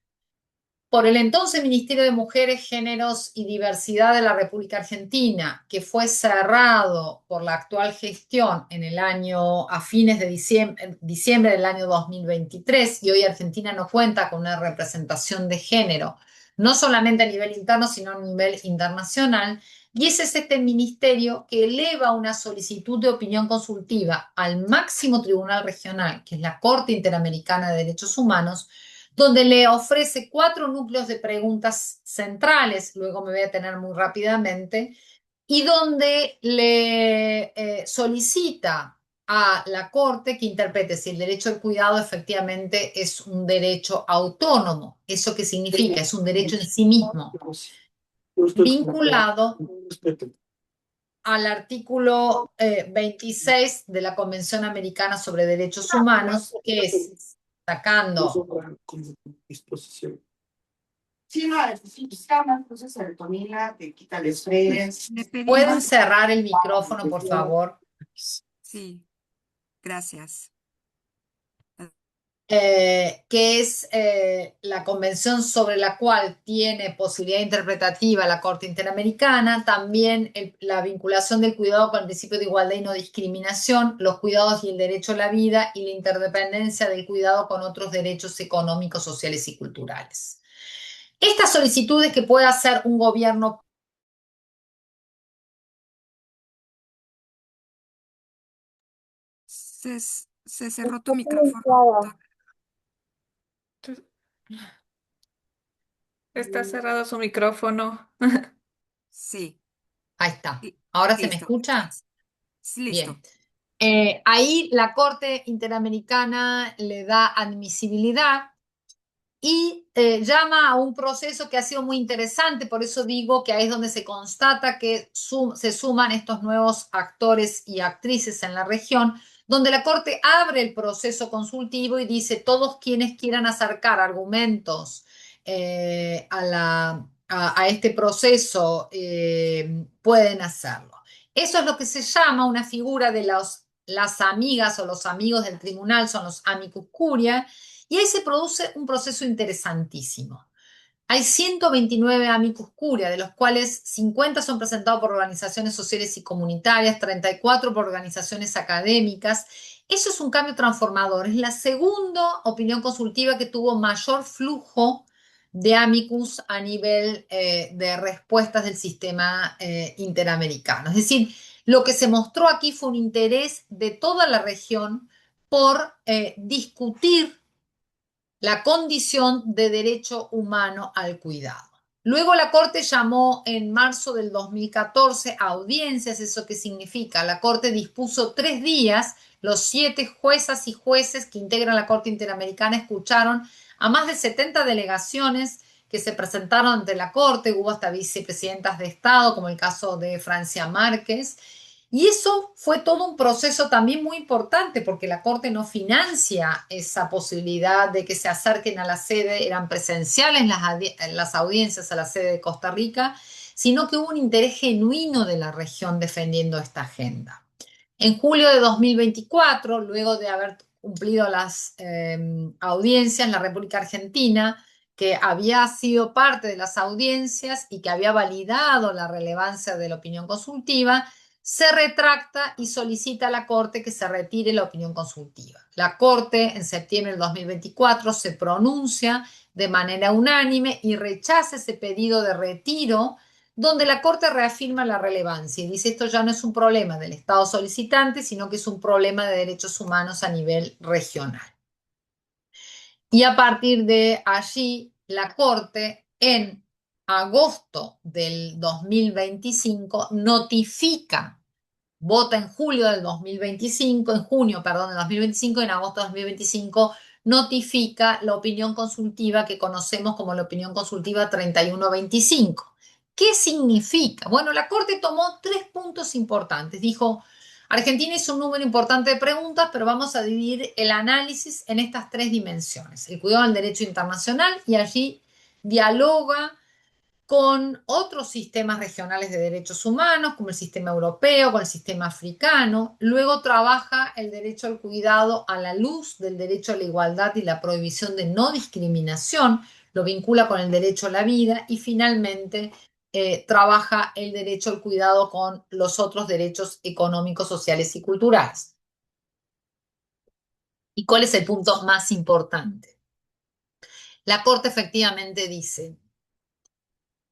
por el entonces Ministerio de Mujeres, Géneros y Diversidad de la República Argentina, que fue cerrado por la actual gestión en el año, a fines de diciembre del año 2023, y hoy Argentina no cuenta con una representación de género, no solamente a nivel interno, sino a nivel internacional, y ese es este ministerio que eleva una solicitud de opinión consultiva al máximo tribunal regional, que es la Corte Interamericana de Derechos Humanos, donde le ofrece 4 núcleos de preguntas centrales, luego me voy a tener muy rápidamente, y donde le solicita a la Corte que interprete si el derecho al cuidado efectivamente es un derecho autónomo. ¿Eso qué significa? Es un derecho en sí mismo, vinculado al artículo 26 de la Convención Americana sobre Derechos Humanos, que es sacando. Sí, no, está más entonces serotonina, te quita el estrés. Le ¿Pueden pedimos, cerrar el micrófono, por favor? sí, gracias. que es la convención sobre la cual tiene posibilidad interpretativa la Corte Interamericana, también la vinculación del cuidado con el principio de igualdad y no discriminación, los cuidados y el derecho a la vida y la interdependencia del cuidado con otros derechos económicos, sociales y culturales. Estas solicitudes que puede hacer un gobierno. Se cerró tu micrófono, doctora. Está cerrado su micrófono. Sí, Ahí está. li- ¿Ahora se me listo. escucha? Sí, listo. Bien. Ahí la Corte Interamericana le da admisibilidad y llama a un proceso que ha sido muy interesante, por eso digo que ahí es donde se constata que se suman estos nuevos actores y actrices en la región, donde la Corte abre el proceso consultivo y dice todos quienes quieran acercar argumentos a este proceso pueden hacerlo. Eso es lo que se llama una figura de las amigas o los amigos del tribunal, son los amicus curiae, y ahí se produce un proceso interesantísimo. Hay 129 amicus curiae, de los cuales 50 son presentados por organizaciones sociales y comunitarias, 34 por organizaciones académicas. Eso es un cambio transformador. Es la segunda opinión consultiva que tuvo mayor flujo de amicus a nivel de respuestas del sistema interamericano. Es decir, lo que se mostró aquí fue un interés de toda la región por discutir la condición de derecho humano al cuidado. Luego la Corte llamó en marzo del 2014 a audiencias. ¿Eso qué significa? La Corte dispuso 3 días, los 7 juezas y jueces que integran la Corte Interamericana escucharon a más de 70 delegaciones que se presentaron ante la Corte. Hubo hasta vicepresidentas de Estado, como el caso de Francia Márquez, y eso fue todo un proceso también muy importante porque la Corte no financia esa posibilidad de que se acerquen a la sede, eran presenciales las audiencias a la sede de Costa Rica, sino que hubo un interés genuino de la región defendiendo esta agenda. En julio de 2024, luego de haber cumplido las audiencias, la República Argentina, que había sido parte de las audiencias y que había validado la relevancia de la opinión consultiva, se retracta y solicita a la Corte que se retire la opinión consultiva. La Corte en septiembre del 2024 se pronuncia de manera unánime y rechaza ese pedido de retiro, donde la Corte reafirma la relevancia y dice esto ya no es un problema del Estado solicitante, sino que es un problema de derechos humanos a nivel regional. Y a partir de allí, la Corte en agosto del 2025 notifica, vota en julio del 2025, en junio, perdón, del 2025, en agosto del 2025 notifica la opinión consultiva que conocemos como la opinión consultiva 3125. ¿Qué significa? Bueno, la Corte tomó 3 puntos importantes. Dijo, Argentina hizo un número importante de preguntas, pero vamos a dividir el análisis en estas 3 dimensiones. El cuidado del derecho internacional, y allí dialoga con otros sistemas regionales de derechos humanos, como el sistema europeo, con el sistema africano. Luego trabaja el derecho al cuidado a la luz del derecho a la igualdad y la prohibición de no discriminación, lo vincula con el derecho a la vida y finalmente trabaja el derecho al cuidado con los otros derechos económicos, sociales y culturales. ¿Y cuál es el punto más importante? La Corte efectivamente dice,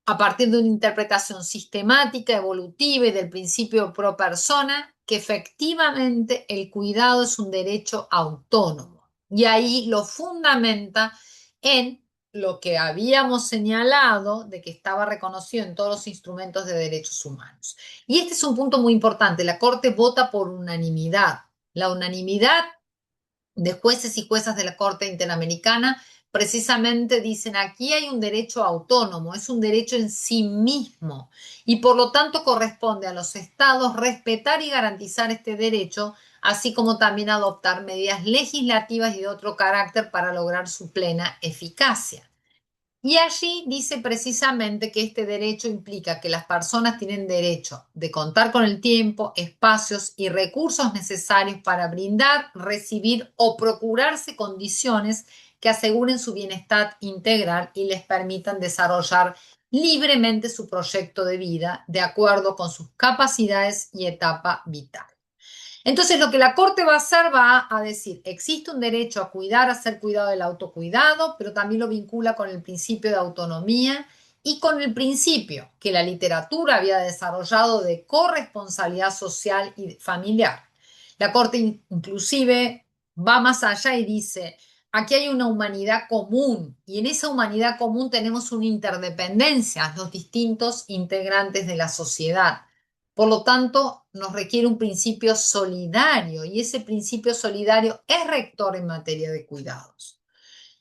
a partir de una interpretación sistemática, evolutiva y del principio pro persona, que efectivamente el cuidado es un derecho autónomo. Y ahí lo fundamenta en lo que habíamos señalado de que estaba reconocido en todos los instrumentos de derechos humanos. Y este es un punto muy importante. La Corte vota por unanimidad. La unanimidad de jueces y juezas de la Corte Interamericana precisamente dicen aquí hay un derecho autónomo, es un derecho en sí mismo y por lo tanto corresponde a los estados respetar y garantizar este derecho, así como también adoptar medidas legislativas y de otro carácter para lograr su plena eficacia. Y allí dice precisamente que este derecho implica que las personas tienen derecho de contar con el tiempo, espacios y recursos necesarios para brindar, recibir o procurarse condiciones que aseguren su bienestar integral y les permitan desarrollar libremente su proyecto de vida de acuerdo con sus capacidades y etapa vital. Entonces, lo que la Corte va a hacer va a decir, existe un derecho a cuidar, a ser cuidado del autocuidado, pero también lo vincula con el principio de autonomía y con el principio que la literatura había desarrollado de corresponsabilidad social y familiar. La Corte inclusive va más allá y dice, aquí hay una humanidad común y en esa humanidad común tenemos una interdependencia, los distintos integrantes de la sociedad. Por lo tanto, nos requiere un principio solidario y ese principio solidario es rector en materia de cuidados.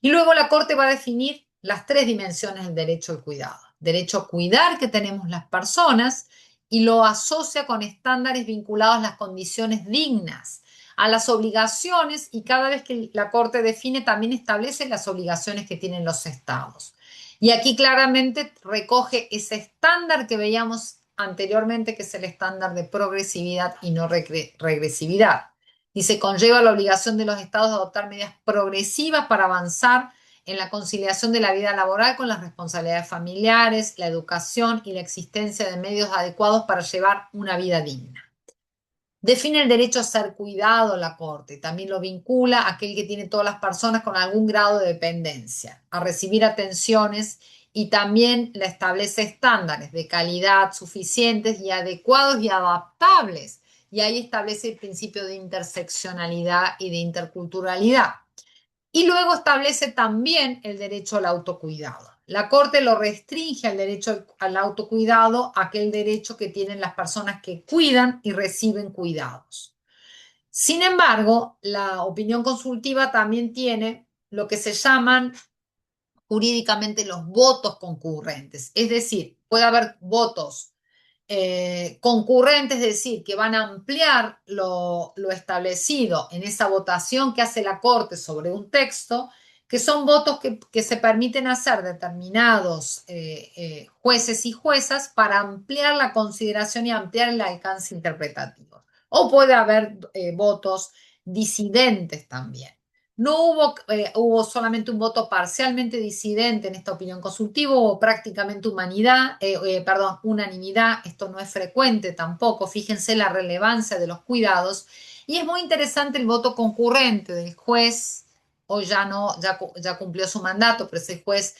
Y luego la Corte va a definir las tres dimensiones del derecho al cuidado. Derecho a cuidar que tenemos las personas y lo asocia con estándares vinculados a las condiciones dignas, a las obligaciones y cada vez que la Corte define también establece las obligaciones que tienen los estados. Y aquí claramente recoge ese estándar que veíamos anteriormente, que es el estándar de progresividad y no regresividad. Dice, conlleva la obligación de los estados de adoptar medidas progresivas para avanzar en la conciliación de la vida laboral con las responsabilidades familiares, la educación y la existencia de medios adecuados para llevar una vida digna. Define el derecho a ser cuidado la Corte, también lo vincula a aquel que tiene todas las personas con algún grado de dependencia, a recibir atenciones y también le establece estándares de calidad suficientes y adecuados y adaptables. Y ahí establece el principio de interseccionalidad y de interculturalidad. Y luego establece también el derecho al autocuidado. La Corte lo restringe al derecho al autocuidado, aquel derecho que tienen las personas que cuidan y reciben cuidados. Sin embargo, la opinión consultiva también tiene lo que se llaman jurídicamente los votos concurrentes. Es decir, puede haber votos concurrentes, es decir, que van a ampliar lo establecido en esa votación que hace la Corte sobre un texto, que son votos que se permiten hacer determinados jueces y juezas para ampliar la consideración y ampliar el alcance interpretativo. O puede haber votos disidentes también. No hubo solamente un voto parcialmente disidente en esta opinión consultiva, hubo prácticamente unanimidad. Esto no es frecuente tampoco. Fíjense la relevancia de los cuidados. Y es muy interesante el voto concurrente del juez, hoy ya no, ya cumplió su mandato, pero es el juez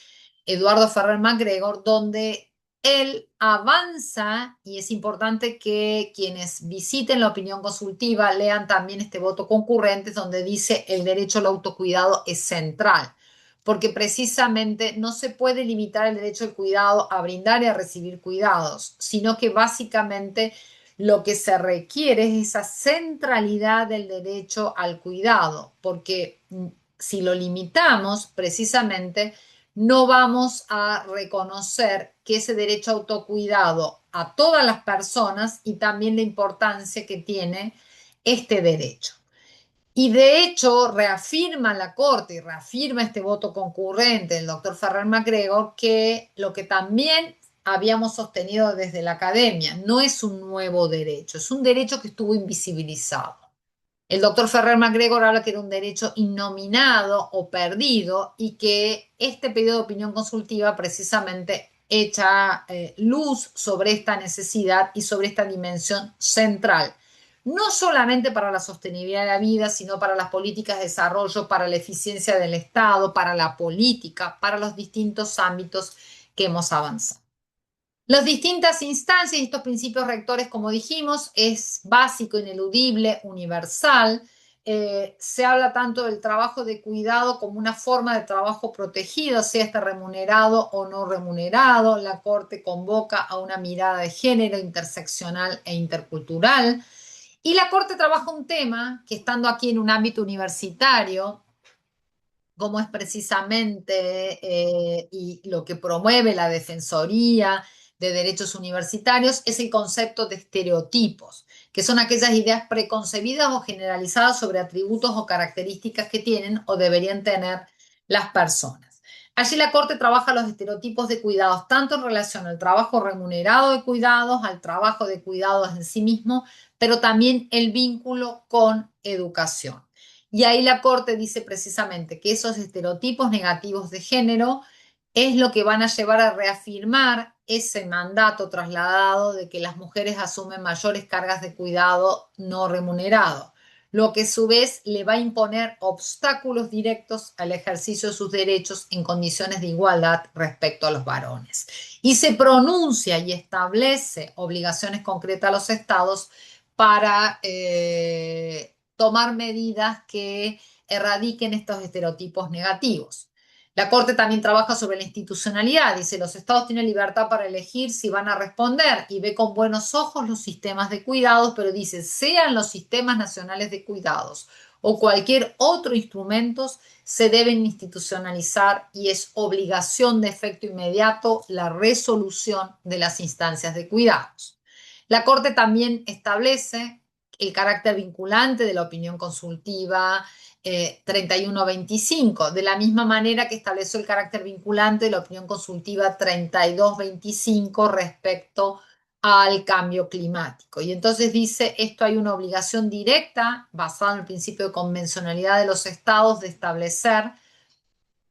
Eduardo Ferrer MacGregor, donde él avanza, y es importante que quienes visiten la opinión consultiva lean también este voto concurrente, donde dice el derecho al autocuidado es central, porque precisamente no se puede limitar el derecho al cuidado a brindar y a recibir cuidados, sino que básicamente lo que se requiere es esa centralidad del derecho al cuidado, porque si lo limitamos, precisamente no vamos a reconocer que ese derecho a autocuidado a todas las personas y también la importancia que tiene este derecho. Y de hecho reafirma la Corte y reafirma este voto concurrente del doctor Ferrer MacGregor que lo que también habíamos sostenido desde la academia no es un nuevo derecho, es un derecho que estuvo invisibilizado. El doctor Ferrer MacGregor habla que era un derecho innominado o perdido y que este pedido de opinión consultiva precisamente echa luz sobre esta necesidad y sobre esta dimensión central, no solamente para la sostenibilidad de la vida, sino para las políticas de desarrollo, para la eficiencia del Estado, para la política, para los distintos ámbitos que hemos avanzado. Las distintas instancias y estos principios rectores, como dijimos, es básico, ineludible, universal. Se habla tanto del trabajo de cuidado como una forma de trabajo protegido, sea este remunerado o no remunerado. La Corte convoca a una mirada de género interseccional e intercultural. Y la Corte trabaja un tema que, estando aquí en un ámbito universitario, como es precisamente y lo que promueve la Defensoría de Derechos Universitarios, es el concepto de estereotipos, que son aquellas ideas preconcebidas o generalizadas sobre atributos o características que tienen o deberían tener las personas. Allí la Corte trabaja los estereotipos de cuidados, tanto en relación al trabajo remunerado de cuidados, al trabajo de cuidados en sí mismo, pero también el vínculo con educación. Y ahí la Corte dice precisamente que esos estereotipos negativos de género es lo que van a llevar a reafirmar ese mandato trasladado de que las mujeres asumen mayores cargas de cuidado no remunerado, lo que a su vez le va a imponer obstáculos directos al ejercicio de sus derechos en condiciones de igualdad respecto a los varones. Y se pronuncia y establece obligaciones concretas a los estados para tomar medidas que erradiquen estos estereotipos negativos. La Corte también trabaja sobre la institucionalidad, dice, los estados tienen libertad para elegir si van a responder y ve con buenos ojos los sistemas de cuidados, pero dice, sean los sistemas nacionales de cuidados o cualquier otro instrumento, se deben institucionalizar y es obligación de efecto inmediato la resolución de las instancias de cuidados. La Corte también establece el carácter vinculante de la opinión consultiva, 3125, de la misma manera que estableció el carácter vinculante de la opinión consultiva 3225 respecto al cambio climático. Y entonces dice, esto hay una obligación directa, basada en el principio de convencionalidad de los estados, de establecer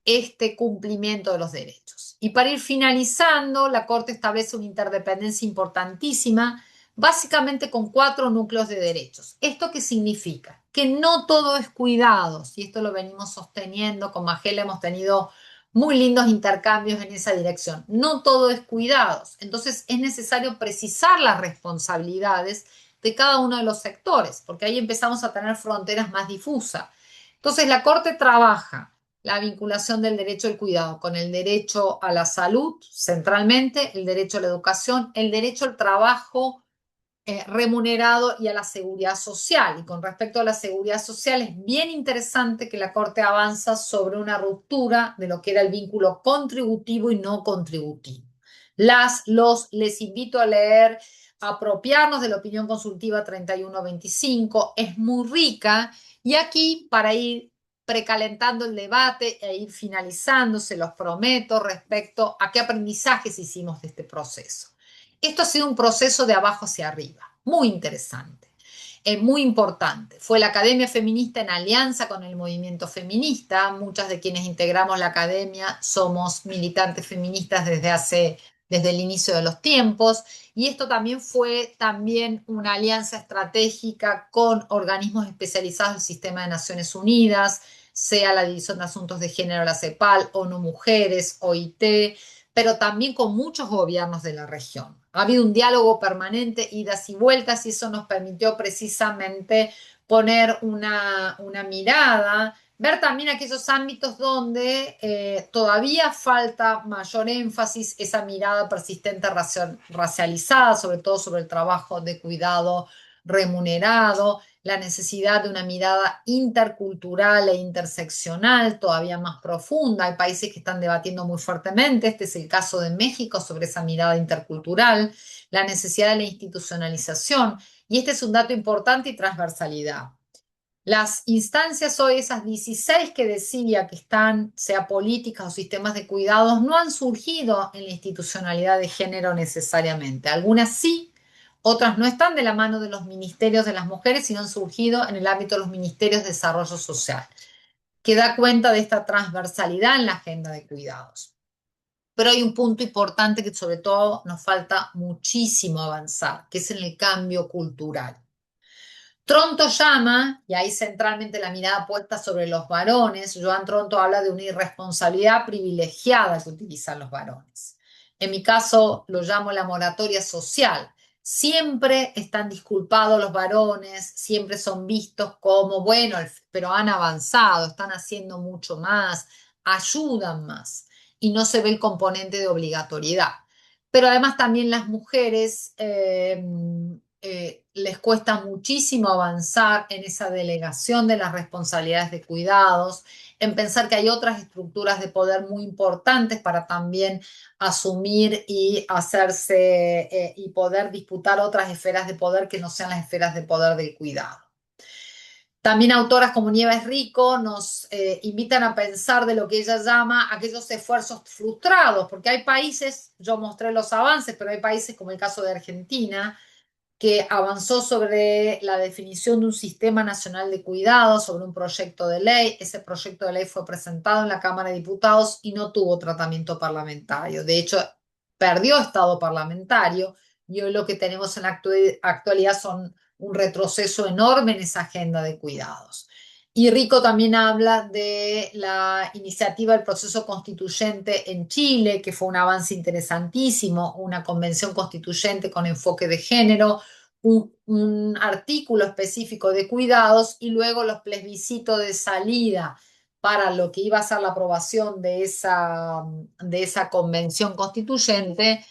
este cumplimiento de los derechos. Y para ir finalizando, la Corte establece una interdependencia importantísima, básicamente con 4 núcleos de derechos. ¿Esto qué significa? Que no todo es cuidados, y esto lo venimos sosteniendo, con Magela hemos tenido muy lindos intercambios en esa dirección. No todo es cuidados, entonces es necesario precisar las responsabilidades de cada uno de los sectores, porque ahí empezamos a tener fronteras más difusas. Entonces la Corte trabaja la vinculación del derecho al cuidado con el derecho a la salud, centralmente, el derecho a la educación, el derecho al trabajo remunerado y a la seguridad social. Y con respecto a la seguridad social, es bien interesante que la Corte avanza sobre una ruptura de lo que era el vínculo contributivo y no contributivo. Les invito a leer, a apropiarnos de la opinión consultiva 3125, es muy rica. Y aquí, para ir precalentando el debate e ir finalizando, se los prometo, respecto a qué aprendizajes hicimos de este proceso. Esto ha sido un proceso de abajo hacia arriba, muy interesante, muy importante. Fue la Academia Feminista en alianza con el movimiento feminista. Muchas de quienes integramos la academia somos militantes feministas desde el inicio de los tiempos. Y esto también fue una alianza estratégica con organismos especializados del sistema de Naciones Unidas, sea la División de Asuntos de Género, la CEPAL, ONU Mujeres, OIT, pero también con muchos gobiernos de la región. Ha habido un diálogo permanente, idas y vueltas, y eso nos permitió precisamente poner una mirada, ver también aquellos ámbitos donde todavía falta mayor énfasis, esa mirada persistente racializada, sobre todo sobre el trabajo de cuidado remunerado, la necesidad de una mirada intercultural e interseccional todavía más profunda. Hay países que están debatiendo muy fuertemente, este es el caso de México, sobre esa mirada intercultural, la necesidad de la institucionalización, y este es un dato importante y transversalidad. Las instancias hoy, esas 16 que decía que están, sea políticas o sistemas de cuidados, no han surgido en la institucionalidad de género necesariamente. Algunas sí, otras no están de la mano de los ministerios de las mujeres, sino han surgido en el ámbito de los ministerios de desarrollo social, que da cuenta de esta transversalidad en la agenda de cuidados. Pero hay un punto importante que sobre todo nos falta muchísimo avanzar, que es en el cambio cultural. Tronto llama, y ahí centralmente la mirada puesta sobre los varones, Joan Tronto habla de una irresponsabilidad privilegiada que utilizan los varones. En mi caso lo llamo la moratoria social. Siempre están disculpados los varones, siempre son vistos como, bueno, pero han avanzado, están haciendo mucho más, ayudan más, y no se ve el componente de obligatoriedad. Pero además también las mujeres les cuesta muchísimo avanzar en esa delegación de las responsabilidades de cuidados, en pensar que hay otras estructuras de poder muy importantes para también asumir y hacerse y poder disputar otras esferas de poder que no sean las esferas de poder del cuidado. También autoras como Nieves Rico nos invitan a pensar de lo que ella llama aquellos esfuerzos frustrados, porque hay países, yo mostré los avances, pero hay países como el caso de Argentina, que avanzó sobre la definición de un sistema nacional de cuidados, sobre un proyecto de ley. Ese proyecto de ley fue presentado en la Cámara de Diputados y no tuvo tratamiento parlamentario. De hecho, perdió estado parlamentario y hoy lo que tenemos en la actualidad son un retroceso enorme en esa agenda de cuidados. Y Rico también habla de la iniciativa del proceso constituyente en Chile, que fue un avance interesantísimo, una convención constituyente con enfoque de género, un artículo específico de cuidados y luego los plebiscitos de salida para lo que iba a ser la aprobación de esa convención constituyente,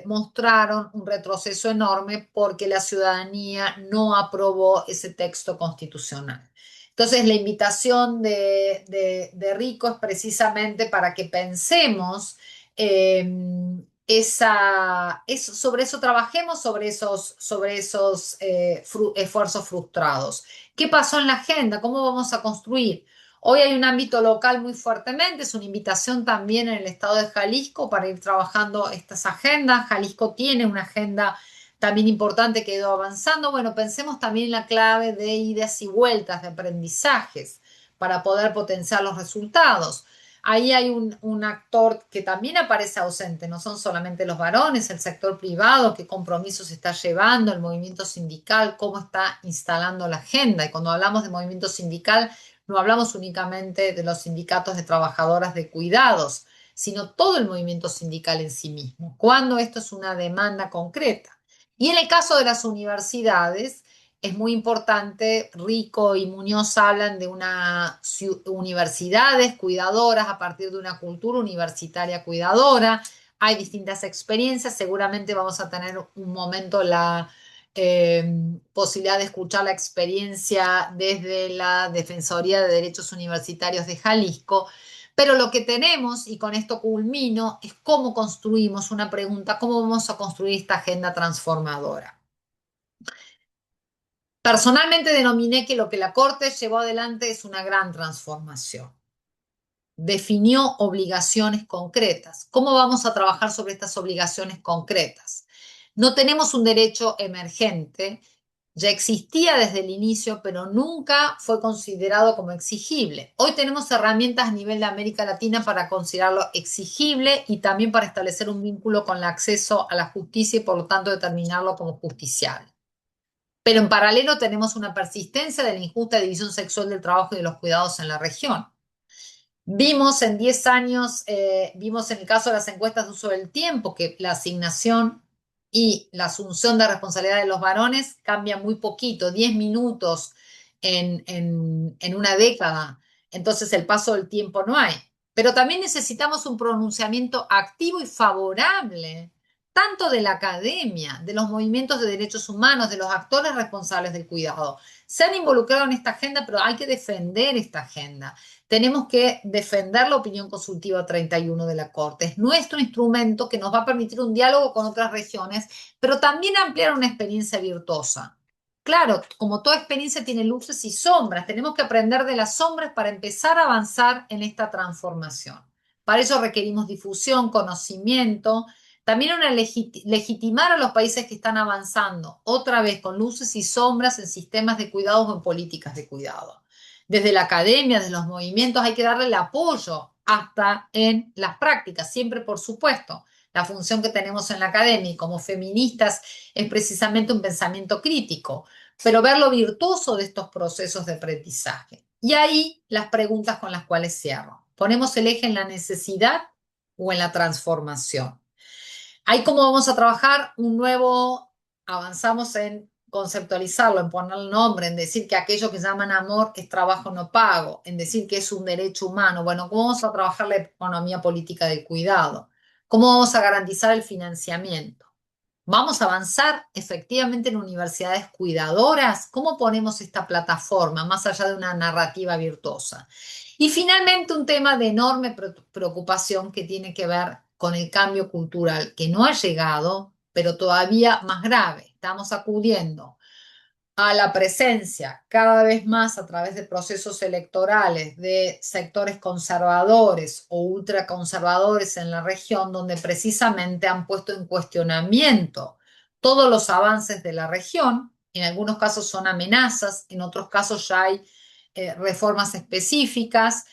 mostraron un retroceso enorme porque la ciudadanía no aprobó ese texto constitucional. Entonces, la invitación de Rico es precisamente para que pensemos sobre eso, trabajemos sobre esos esfuerzos frustrados. ¿Qué pasó en la agenda? ¿Cómo vamos a construir? Hoy hay un ámbito local muy fuertemente, es una invitación también en el estado de Jalisco para ir trabajando estas agendas. Jalisco tiene una agenda también importante que ha ido avanzando. Bueno, pensemos también en la clave de idas y vueltas, de aprendizajes, para poder potenciar los resultados. Ahí hay un actor que también aparece ausente, no son solamente los varones, el sector privado, qué compromisos está llevando, el movimiento sindical, cómo está instalando la agenda. Y cuando hablamos de movimiento sindical, no hablamos únicamente de los sindicatos de trabajadoras de cuidados, sino todo el movimiento sindical en sí mismo, cuando esto es una demanda concreta. Y en el caso de las universidades, es muy importante, Rico y Muñoz hablan de unas universidades cuidadoras a partir de una cultura universitaria cuidadora. Hay distintas experiencias, seguramente vamos a tener un momento la posibilidad de escuchar la experiencia desde la Defensoría de Derechos Universitarios de Jalisco. Pero lo que tenemos, y con esto culmino, es cómo construimos una pregunta, cómo vamos a construir esta agenda transformadora. Personalmente denominé que lo que la Corte llevó adelante es una gran transformación. Definió obligaciones concretas. ¿Cómo vamos a trabajar sobre estas obligaciones concretas? No tenemos un derecho emergente, ya existía desde el inicio, pero nunca fue considerado como exigible. Hoy tenemos herramientas a nivel de América Latina para considerarlo exigible y también para establecer un vínculo con el acceso a la justicia y por lo tanto determinarlo como justiciable. Pero en paralelo tenemos una persistencia de la injusta división sexual del trabajo y de los cuidados en la región. Vimos en 10 años, vimos en el caso de las encuestas de uso del tiempo, que la asignación y la asunción de responsabilidad de los varones cambia muy poquito, 10 minutos en una década. Entonces el paso del tiempo no hay. Pero también necesitamos un pronunciamiento activo y favorable, tanto de la academia, de los movimientos de derechos humanos, de los actores responsables del cuidado. Se han involucrado en esta agenda, pero hay que defender esta agenda. Tenemos que defender la opinión consultiva 31 de la Corte. Es nuestro instrumento que nos va a permitir un diálogo con otras regiones, pero también ampliar una experiencia virtuosa. Claro, como toda experiencia tiene luces y sombras, tenemos que aprender de las sombras para empezar a avanzar en esta transformación. Para eso requerimos difusión, conocimiento, también legitimar a los países que están avanzando, otra vez con luces y sombras en sistemas de cuidados o en políticas de cuidado. Desde la academia, desde los movimientos, hay que darle el apoyo hasta en las prácticas, siempre por supuesto. La función que tenemos en la academia y como feministas es precisamente un pensamiento crítico, pero ver lo virtuoso de estos procesos de aprendizaje. Y ahí las preguntas con las cuales cierro. ¿Ponemos el eje en la necesidad o en la transformación? Ahí cómo vamos a trabajar avanzamos en conceptualizarlo, en ponerle nombre, en decir que aquello que llaman amor es trabajo no pago, en decir que es un derecho humano. Bueno, ¿cómo vamos a trabajar la economía política del cuidado? ¿Cómo vamos a garantizar el financiamiento? ¿Vamos a avanzar efectivamente en universidades cuidadoras? ¿Cómo ponemos esta plataforma más allá de una narrativa virtuosa? Y finalmente un tema de enorme preocupación que tiene que ver con el cambio cultural, que no ha llegado, pero todavía más grave. Estamos acudiendo a la presencia cada vez más a través de procesos electorales de sectores conservadores o ultraconservadores en la región, donde precisamente han puesto en cuestionamiento todos los avances de la región. En algunos casos son amenazas, en otros casos ya hay reformas específicas.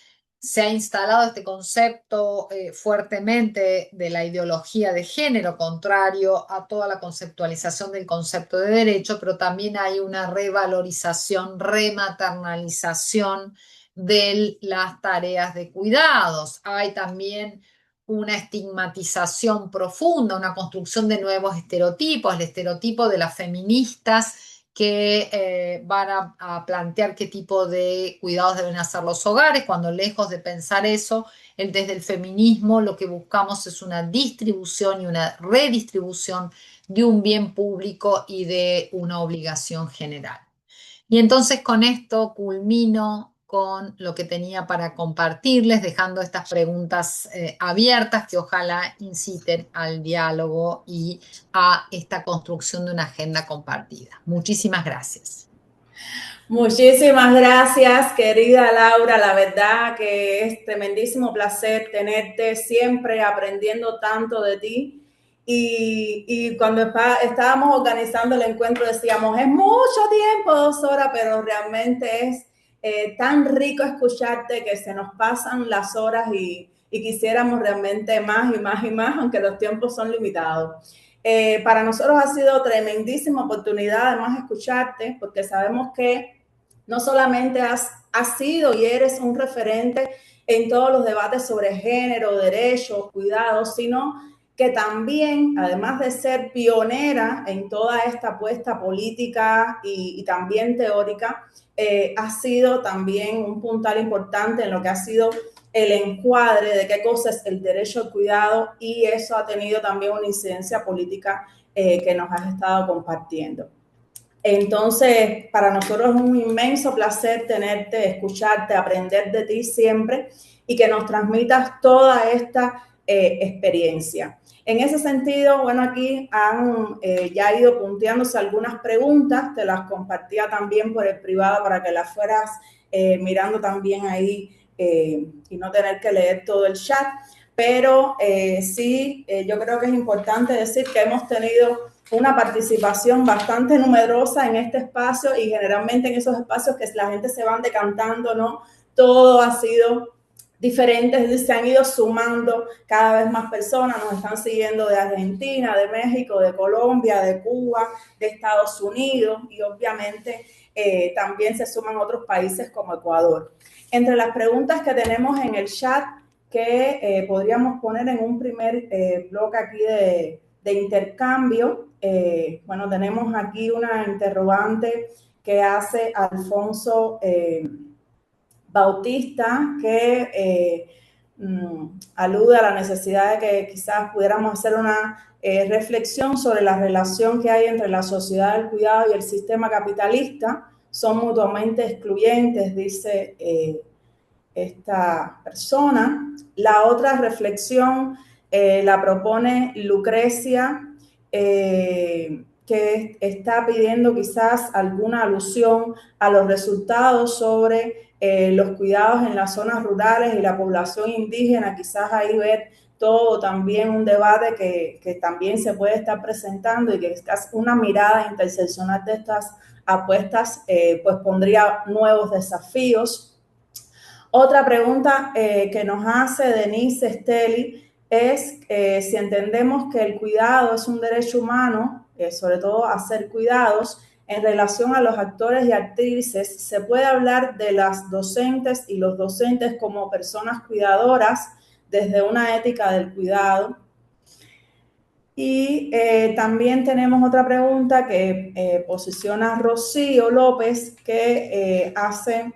Se ha instalado este concepto fuertemente de la ideología de género, contrario a toda la conceptualización del concepto de derecho, pero también hay una revalorización, rematernalización de las tareas de cuidados. Hay también una estigmatización profunda, una construcción de nuevos estereotipos, el estereotipo de las feministas que van a plantear qué tipo de cuidados deben hacer los hogares, cuando lejos de pensar eso, desde el feminismo lo que buscamos es una distribución y una redistribución de un bien público y de una obligación general. Y entonces con esto culmino con lo que tenía para compartirles, dejando estas preguntas abiertas que ojalá inciten al diálogo y a esta construcción de una agenda compartida. Muchísimas gracias. Muchísimas gracias, querida Laura. La verdad que es tremendísimo placer tenerte, siempre aprendiendo tanto de ti. Y cuando estábamos organizando el encuentro decíamos, es mucho tiempo, 2 horas, pero realmente es tan rico escucharte que se nos pasan las horas y quisiéramos realmente más y más y más, aunque los tiempos son limitados. Para nosotros ha sido tremendísima oportunidad además escucharte, porque sabemos que no solamente has sido y eres un referente en todos los debates sobre género, derechos, cuidados, sino que también, además de ser pionera en toda esta apuesta política y también teórica, ha sido también un puntal importante en lo que ha sido el encuadre de qué cosa es el derecho al cuidado, y eso ha tenido también una incidencia política que nos has estado compartiendo. Entonces, para nosotros es un inmenso placer tenerte, escucharte, aprender de ti siempre y que nos transmitas toda esta experiencia. En ese sentido, bueno, aquí han ya ido punteándose algunas preguntas, te las compartía también por el privado para que las fueras mirando también ahí y no tener que leer todo el chat, pero sí, yo creo que es importante decir que hemos tenido una participación bastante numerosa en este espacio, y generalmente en esos espacios que la gente se van decantando, ¿no? Todo ha sido diferente, se han ido sumando cada vez más personas, nos están siguiendo de Argentina, de México, de Colombia, de Cuba, de Estados Unidos, y obviamente también se suman otros países como Ecuador. Entre las preguntas que tenemos en el chat que podríamos poner en un primer bloque aquí de intercambio, bueno, tenemos aquí una interrogante que hace Alfonso Bautista, que alude a la necesidad de que quizás pudiéramos hacer una reflexión sobre la relación que hay entre la sociedad del cuidado y el sistema capitalista. Son mutuamente excluyentes, dice esta persona. La otra reflexión la propone Lucrecia, que está pidiendo quizás alguna alusión a los resultados sobre los cuidados en las zonas rurales y la población indígena, quizás ahí ver todo también un debate que también se puede estar presentando, y que es una mirada interseccional de estas apuestas, pues pondría nuevos desafíos. Otra pregunta que nos hace Denise Stelli es si entendemos que el cuidado es un derecho humano, sobre todo hacer cuidados, en relación a los actores y actrices, ¿se puede hablar de las docentes y los docentes como personas cuidadoras desde una ética del cuidado? Y también tenemos otra pregunta que posiciona Rocío López, que hace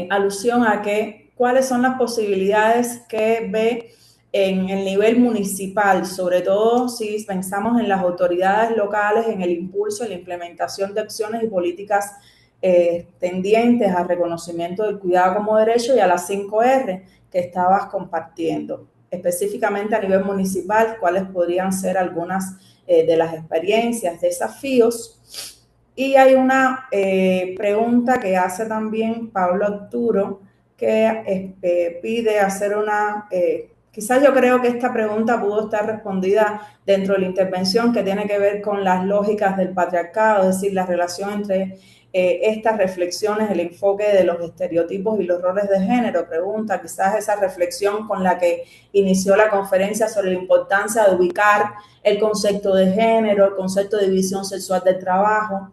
alusión a que cuáles son las posibilidades que ve en el nivel municipal, sobre todo si pensamos en las autoridades locales, en el impulso y la implementación de acciones y políticas tendientes al reconocimiento del cuidado como derecho y a las 5R que estabas compartiendo. Específicamente a nivel municipal, cuáles podrían ser algunas de las experiencias, desafíos. Y hay una pregunta que hace también Pablo Arturo, que pide hacer quizás yo creo que esta pregunta pudo estar respondida dentro de la intervención, que tiene que ver con las lógicas del patriarcado, es decir, la relación entre estas reflexiones, el enfoque de los estereotipos y los roles de género. Pregunta, quizás esa reflexión con la que inició la conferencia sobre la importancia de ubicar el concepto de género, el concepto de división sexual del trabajo,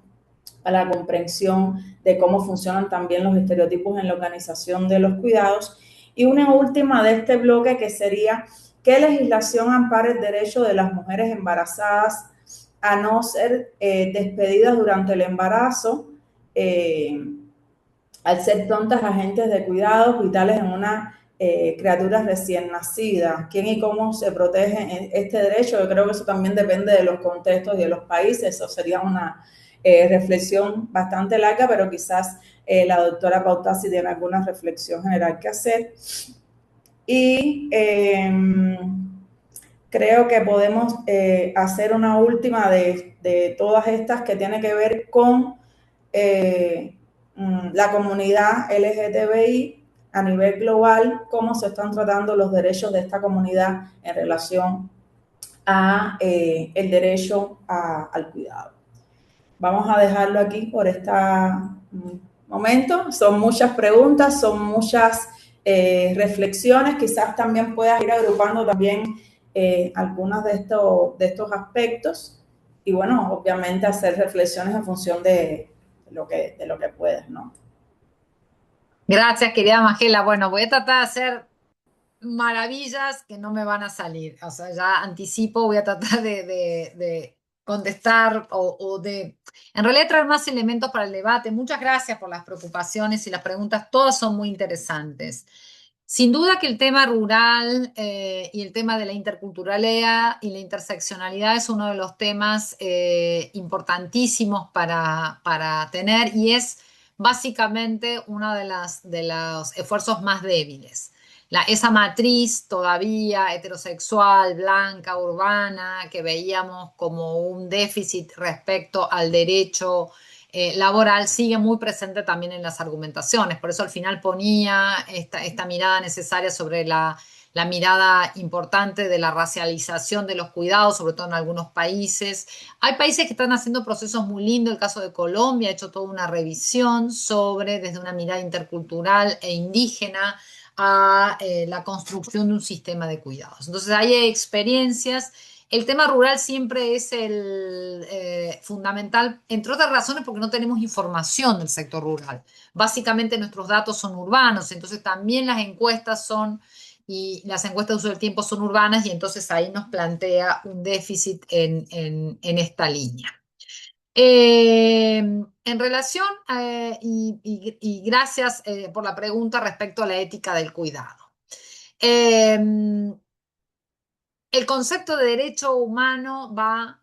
a la comprensión de cómo funcionan también los estereotipos en la organización de los cuidados. Y una última de este bloque, que sería: ¿qué legislación ampara el derecho de las mujeres embarazadas a no ser despedidas durante el embarazo, al ser prontas agentes de cuidados vitales en una criatura recién nacida? ¿Quién y cómo se protege este derecho? Yo creo que eso también depende de los contextos y de los países. Eso sería una reflexión bastante larga, pero quizás la doctora Pautasi tiene alguna reflexión general que hacer. Y creo que podemos hacer una última de todas estas, que tiene que ver con la comunidad LGTBI a nivel global, cómo se están tratando los derechos de esta comunidad en relación a el derecho al cuidado. Vamos a dejarlo aquí por este momento. Son muchas preguntas, son muchas reflexiones. Quizás también puedas ir agrupando también algunos de estos aspectos, y bueno, obviamente hacer reflexiones en función de lo que puedas, ¿no? Gracias, querida Magela. Bueno, voy a tratar de hacer maravillas que no me van a salir. O sea, ya anticipo, voy a tratar de contestar o de, en realidad, traer más elementos para el debate. Muchas gracias por las preocupaciones y las preguntas. Todas son muy interesantes. Sin duda que el tema rural y el tema de la interculturalidad y la interseccionalidad es uno de los temas importantísimos para tener, y es básicamente uno de los esfuerzos más débiles. Esa matriz todavía heterosexual, blanca, urbana, que veíamos como un déficit respecto al derecho laboral, sigue muy presente también en las argumentaciones. Por eso al final ponía esta mirada necesaria sobre la mirada importante de la racialización de los cuidados, sobre todo en algunos países. Hay países que están haciendo procesos muy lindos. El caso de Colombia ha hecho toda una revisión sobre, desde una mirada intercultural e indígena, a la construcción de un sistema de cuidados. Entonces, hay experiencias. El tema rural siempre es el fundamental, entre otras razones, porque no tenemos información del sector rural. Básicamente nuestros datos son urbanos, entonces también las encuestas y las encuestas de uso del tiempo son urbanas, y entonces ahí nos plantea un déficit en esta línea. En relación, y gracias por la pregunta respecto a la ética del cuidado. El concepto de derecho humano va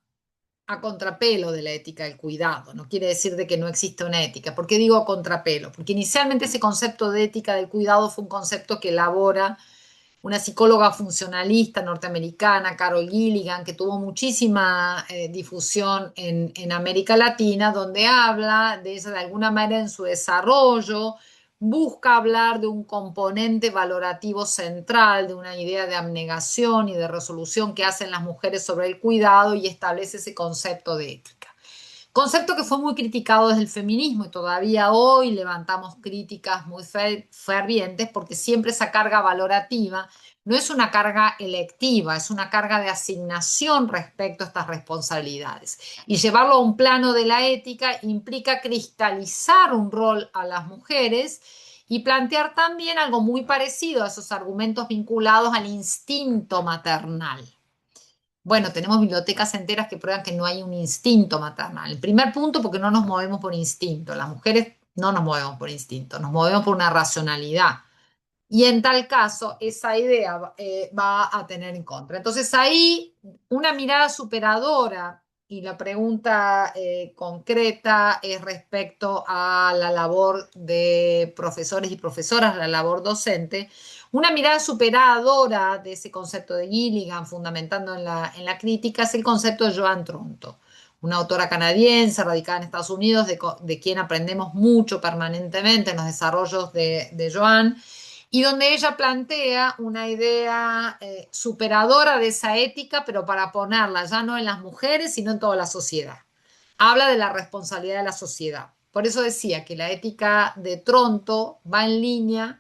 a contrapelo de la ética del cuidado. No quiere decir de que no existe una ética. ¿Por qué digo a contrapelo? Porque inicialmente ese concepto de ética del cuidado fue un concepto que elabora una psicóloga funcionalista norteamericana, Carol Gilligan, que tuvo muchísima difusión en América Latina, donde habla de ella de alguna manera en su desarrollo, busca hablar de un componente valorativo central, de una idea de abnegación y de resolución que hacen las mujeres sobre el cuidado, y establece ese concepto de ética. Concepto que fue muy criticado desde el feminismo, y todavía hoy levantamos críticas muy fervientes, porque siempre esa carga valorativa no es una carga electiva, es una carga de asignación respecto a estas responsabilidades. Y llevarlo a un plano de la ética implica cristalizar un rol a las mujeres y plantear también algo muy parecido a esos argumentos vinculados al instinto maternal. Bueno, tenemos bibliotecas enteras que prueban que no hay un instinto maternal. El primer punto, porque no nos movemos por instinto. Las mujeres no nos movemos por instinto, nos movemos por una racionalidad. Y en tal caso, esa idea va a tener en contra. Entonces ahí una mirada superadora, y la pregunta concreta es respecto a la labor de profesores y profesoras, la labor docente. Una mirada superadora de ese concepto de Gilligan, fundamentando en la crítica, es el concepto de Joan Tronto. una autora canadiense radicada en Estados Unidos, de quien aprendemos mucho permanentemente en los desarrollos de Joan, y donde ella plantea una idea superadora de esa ética, pero para ponerla ya no en las mujeres, sino en toda la sociedad. Habla de la responsabilidad de la sociedad. Por eso decía que la ética de Tronto va en línea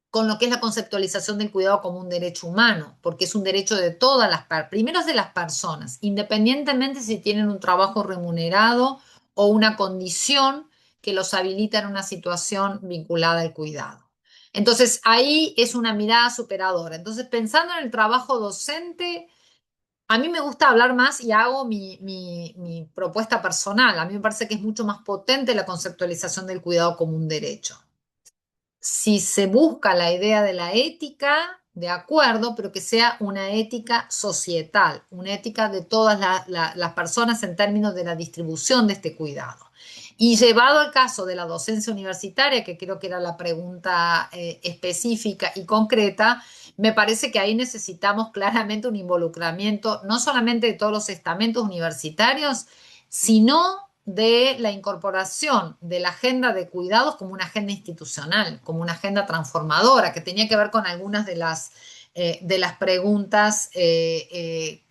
con lo que es la conceptualización del cuidado como un derecho humano, porque es un derecho de todas las personas, primero es de las personas, independientemente si tienen un trabajo remunerado o una condición que los habilita en una situación vinculada al cuidado. Entonces, ahí es una mirada superadora. Entonces, pensando en el trabajo docente, a mí me gusta hablar más y hago mi propuesta personal. A mí me parece que es mucho más potente la conceptualización del cuidado como un derecho. Si se busca la idea de la ética, de acuerdo, pero que sea una ética societal, una ética de todas las personas en términos de la distribución de este cuidado. Y llevado al caso de la docencia universitaria, que creo que era la pregunta específica y concreta, me parece que ahí necesitamos claramente un involucramiento no solamente de todos los estamentos universitarios, sino de la incorporación de la agenda de cuidados como una agenda institucional, como una agenda transformadora, que tenía que ver con algunas de las preguntas que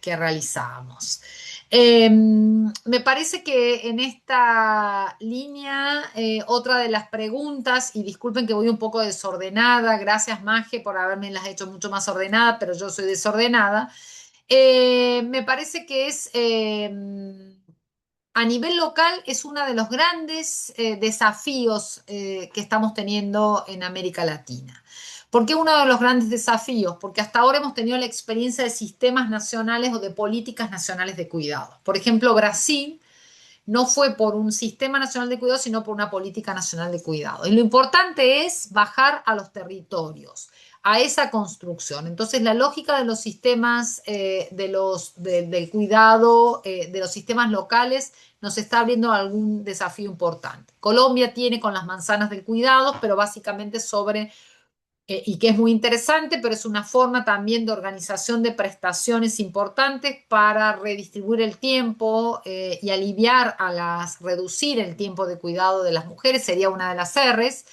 realizábamos. Me parece que en esta línea, otra de las preguntas, y disculpen que voy un poco desordenada, gracias Maje por haberme las hecho mucho más ordenada, pero yo soy desordenada, me parece que es a nivel local es uno de los grandes desafíos que estamos teniendo en América Latina. ¿Por qué uno de los grandes desafíos? Porque hasta ahora hemos tenido la experiencia de sistemas nacionales o de políticas nacionales de cuidado. Por ejemplo, Brasil no fue por un sistema nacional de cuidado, sino por una política nacional de cuidado. Y lo importante es bajar a los territorios, a esa construcción. Entonces, la lógica de los sistemas del cuidado, de los sistemas locales, nos está abriendo algún desafío importante. Colombia tiene con las manzanas del cuidado, pero básicamente sobre y que es muy interesante, pero es una forma también de organización de prestaciones importantes para redistribuir el tiempo y reducir el tiempo de cuidado de las mujeres, sería una de las R's.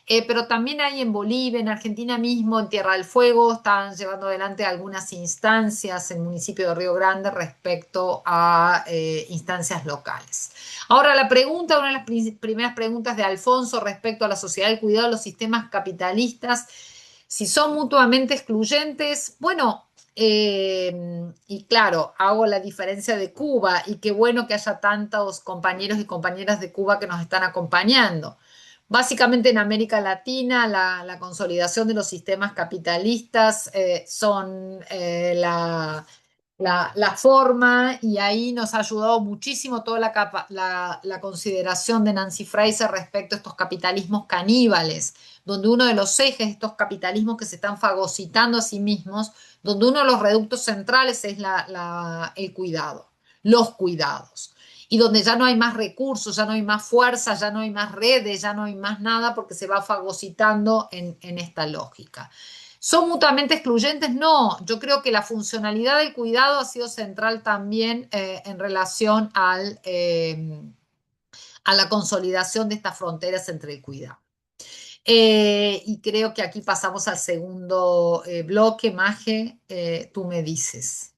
Pero también hay en Bolivia, en Argentina mismo, en Tierra del Fuego, están llevando adelante algunas instancias en el municipio de Río Grande respecto a instancias locales. Ahora una de las primeras preguntas de Alfonso respecto a la sociedad del cuidado, los sistemas capitalistas, si son mutuamente excluyentes, bueno, y claro, hago la diferencia de Cuba y qué bueno que haya tantos compañeros y compañeras de Cuba que nos están acompañando. Básicamente en América Latina la consolidación de los sistemas capitalistas son la forma, y ahí nos ha ayudado muchísimo toda la consideración de Nancy Fraser respecto a estos capitalismos caníbales, donde uno de los ejes de estos capitalismos que se están fagocitando a sí mismos, donde uno de los reductos centrales es el cuidado, los cuidados. Y donde ya no hay más recursos, ya no hay más fuerza, ya no hay más redes, ya no hay más nada porque se va fagocitando en esta lógica. ¿Son mutuamente excluyentes? No, yo creo que la funcionalidad del cuidado ha sido central también en relación a la consolidación de estas fronteras entre el cuidado. Y creo que aquí pasamos al segundo bloque. Maje, tú me dices.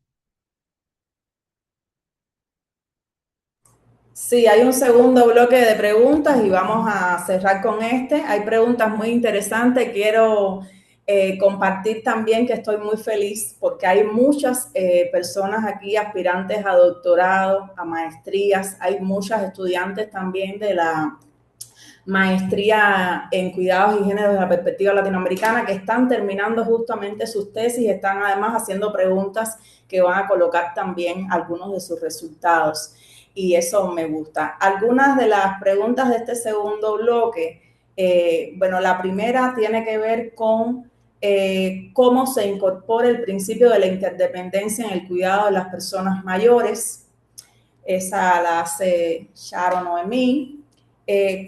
Sí, hay un segundo bloque de preguntas y vamos a cerrar con este. Hay preguntas muy interesantes. Quiero compartir también que estoy muy feliz porque hay muchas personas aquí aspirantes a doctorado, a maestrías. Hay muchas estudiantes también de la maestría en cuidados y género desde la perspectiva latinoamericana que están terminando justamente sus tesis y están además haciendo preguntas que van a colocar también algunos de sus resultados. Y eso me gusta. Algunas de las preguntas de este segundo bloque, bueno, la primera tiene que ver con cómo se incorpora el principio de la interdependencia en el cuidado de las personas mayores. Esa la hace Sharon Noemí.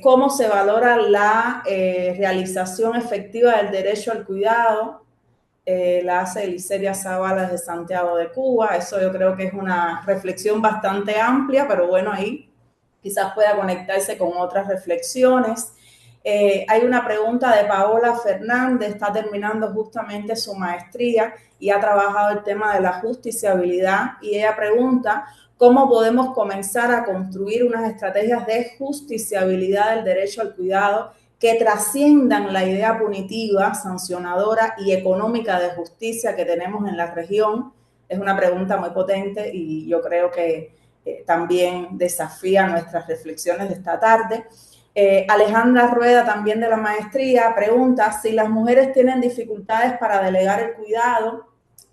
Cómo se valora la realización efectiva del derecho al cuidado la hace Eliseria Zavala de Santiago de Cuba. Eso yo creo que es una reflexión bastante amplia, pero bueno, ahí quizás pueda conectarse con otras reflexiones. Hay una pregunta de Paola Fernández, está terminando justamente su maestría y ha trabajado el tema de la justiciabilidad, y ella pregunta cómo podemos comenzar a construir unas estrategias de justiciabilidad del derecho al cuidado que trasciendan la idea punitiva, sancionadora y económica de justicia que tenemos en la región. Es una pregunta muy potente y yo creo que también desafía nuestras reflexiones de esta tarde. Alejandra Rueda, también de la maestría, pregunta si las mujeres tienen dificultades para delegar el cuidado,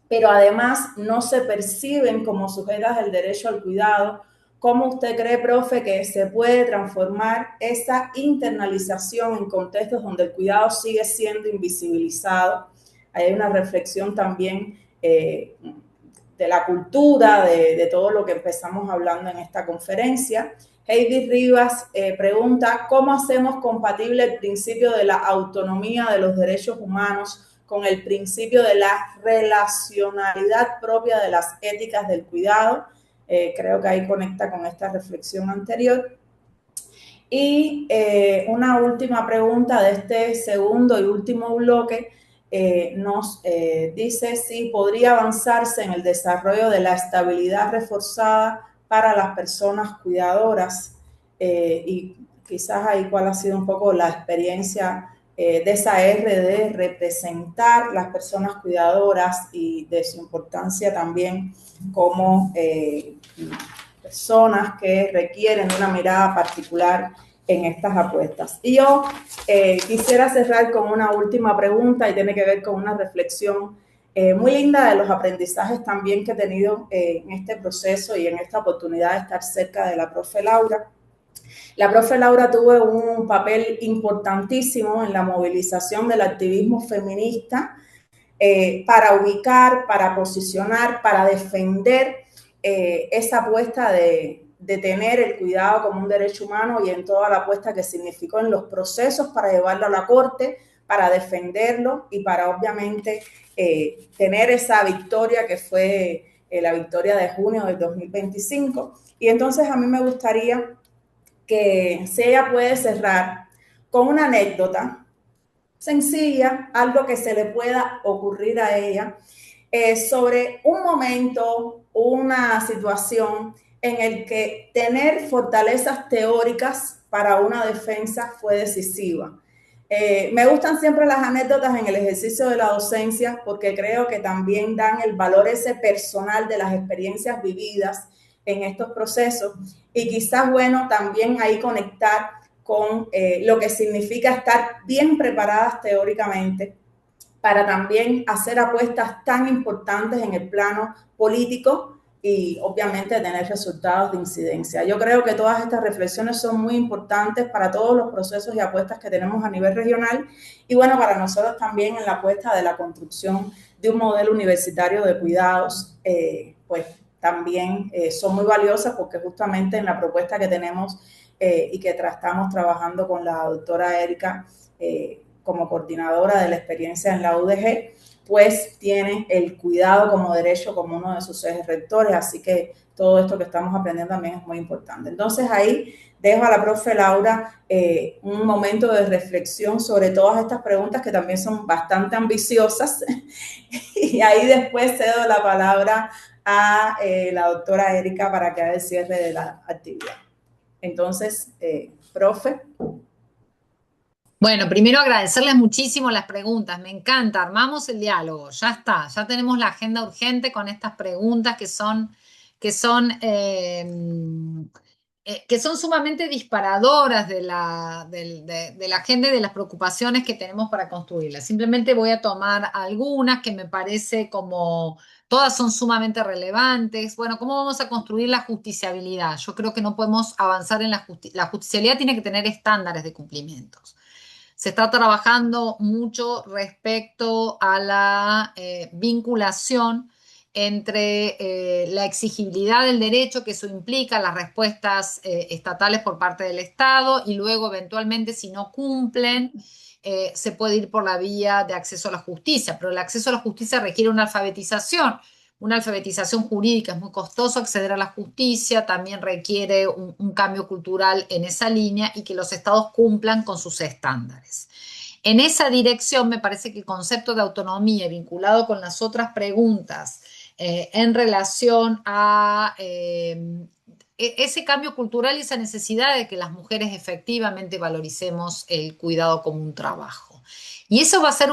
pero además no se perciben como sujetas del derecho al cuidado. ¿Cómo usted cree, profe, que se puede transformar esa internalización en contextos donde el cuidado sigue siendo invisibilizado? Hay una reflexión también de la cultura, de todo lo que empezamos hablando en esta conferencia. Heidi Rivas pregunta, ¿cómo hacemos compatible el principio de la autonomía de los derechos humanos con el principio de la relacionalidad propia de las éticas del cuidado? Creo que ahí conecta con esta reflexión anterior. Y una última pregunta de este segundo y último bloque nos dice si podría avanzarse en el desarrollo de la estabilidad reforzada para las personas cuidadoras, y quizás ahí cuál ha sido un poco la experiencia de esa R de representar las personas cuidadoras y de su importancia también como personas que requieren una mirada particular en estas apuestas. Y yo quisiera cerrar con una última pregunta y tiene que ver con una reflexión muy linda de los aprendizajes también que he tenido en este proceso y en esta oportunidad de estar cerca de la profe Laura. La profe Laura tuvo un papel importantísimo en la movilización del activismo feminista para ubicar, para posicionar, para defender esa apuesta de tener el cuidado como un derecho humano, y en toda la apuesta que significó en los procesos para llevarlo a la corte, para defenderlo y para obviamente tener esa victoria que fue la victoria de junio del 2025. Y entonces a mí me gustaría que si ella puede cerrar con una anécdota sencilla, algo que se le pueda ocurrir a ella, sobre un momento, una situación en el que tener fortalezas teóricas para una defensa fue decisiva. Me gustan siempre las anécdotas en el ejercicio de la docencia porque creo que también dan el valor ese personal de las experiencias vividas en estos procesos, y quizás, bueno, también ahí conectar con lo que significa estar bien preparadas teóricamente para también hacer apuestas tan importantes en el plano político y obviamente tener resultados de incidencia. Yo creo que todas estas reflexiones son muy importantes para todos los procesos y apuestas que tenemos a nivel regional, y bueno, para nosotros también en la apuesta de la construcción de un modelo universitario de cuidados, pues también son muy valiosas porque justamente en la propuesta que tenemos y que estamos trabajando con la doctora Erika como coordinadora de la experiencia en la UDG, pues tiene el cuidado como derecho como uno de sus ejes rectores, así que todo esto que estamos aprendiendo también es muy importante. Entonces ahí dejo a la profe Laura un momento de reflexión sobre todas estas preguntas que también son bastante ambiciosas y ahí después cedo la palabra a la doctora Erika para que haga el cierre de la actividad. Entonces, profe. Bueno, primero agradecerles muchísimo las preguntas, me encanta, armamos el diálogo, ya está, ya tenemos la agenda urgente con estas preguntas que son sumamente disparadoras de la agenda y de las preocupaciones que tenemos para construirla. Simplemente voy a tomar algunas que me parece como todas son sumamente relevantes. Bueno, ¿cómo vamos a construir la justiciabilidad? Yo creo que no podemos avanzar en la justiciabilidad, tiene que tener estándares de cumplimientos. Se está trabajando mucho respecto a la vinculación entre la exigibilidad del derecho, que eso implica las respuestas estatales por parte del Estado, y luego eventualmente si no cumplen, se puede ir por la vía de acceso a la justicia, pero el acceso a la justicia requiere una alfabetización jurídica, es muy costoso acceder a la justicia, también requiere un cambio cultural en esa línea y que los estados cumplan con sus estándares. En esa dirección me parece que el concepto de autonomía vinculado con las otras preguntas en relación a ese cambio cultural y esa necesidad de que las mujeres efectivamente valoricemos el cuidado como un trabajo. Y eso va a ser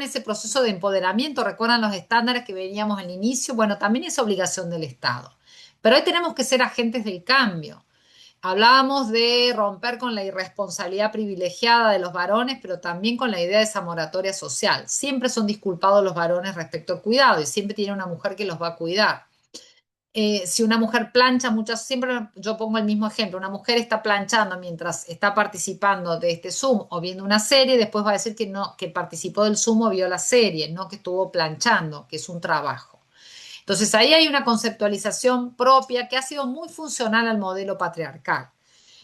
ese proceso de empoderamiento. ¿Recuerdan los estándares que veníamos al inicio? Bueno, también es obligación del Estado. Pero hoy tenemos que ser agentes del cambio. Hablábamos de romper con la irresponsabilidad privilegiada de los varones, pero también con la idea de esa moratoria social. Siempre son disculpados los varones respecto al cuidado y siempre tiene una mujer que los va a cuidar. Si una mujer plancha, siempre yo pongo el mismo ejemplo, una mujer está planchando mientras está participando de este Zoom o viendo una serie, después va a decir que no, que participó del Zoom o vio la serie, no que estuvo planchando, que es un trabajo. Entonces ahí hay una conceptualización propia que ha sido muy funcional al modelo patriarcal.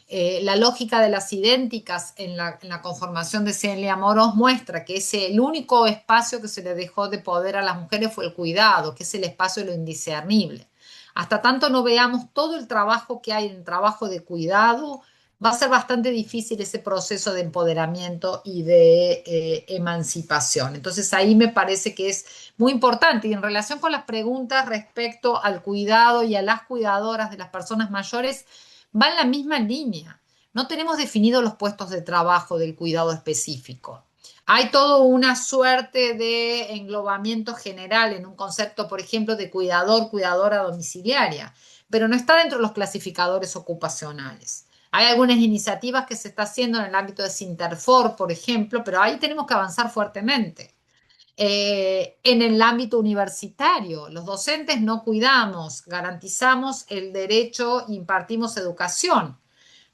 La lógica de las idénticas en la conformación de Celia Moros muestra que el único espacio que se le dejó de poder a las mujeres fue el cuidado, que es el espacio de lo indiscernible. Hasta tanto no veamos todo el trabajo que hay en trabajo de cuidado, va a ser bastante difícil ese proceso de empoderamiento y de emancipación. Entonces ahí me parece que es muy importante. Y en relación con las preguntas respecto al cuidado y a las cuidadoras de las personas mayores, va en la misma línea. No tenemos definidos los puestos de trabajo del cuidado específico. Hay toda una suerte de englobamiento general en un concepto, por ejemplo, de cuidador, cuidadora domiciliaria, pero no está dentro de los clasificadores ocupacionales. Hay algunas iniciativas que se está haciendo en el ámbito de Sinterfor, por ejemplo, pero ahí tenemos que avanzar fuertemente. En el ámbito universitario, los docentes no cuidamos, garantizamos el derecho, impartimos educación,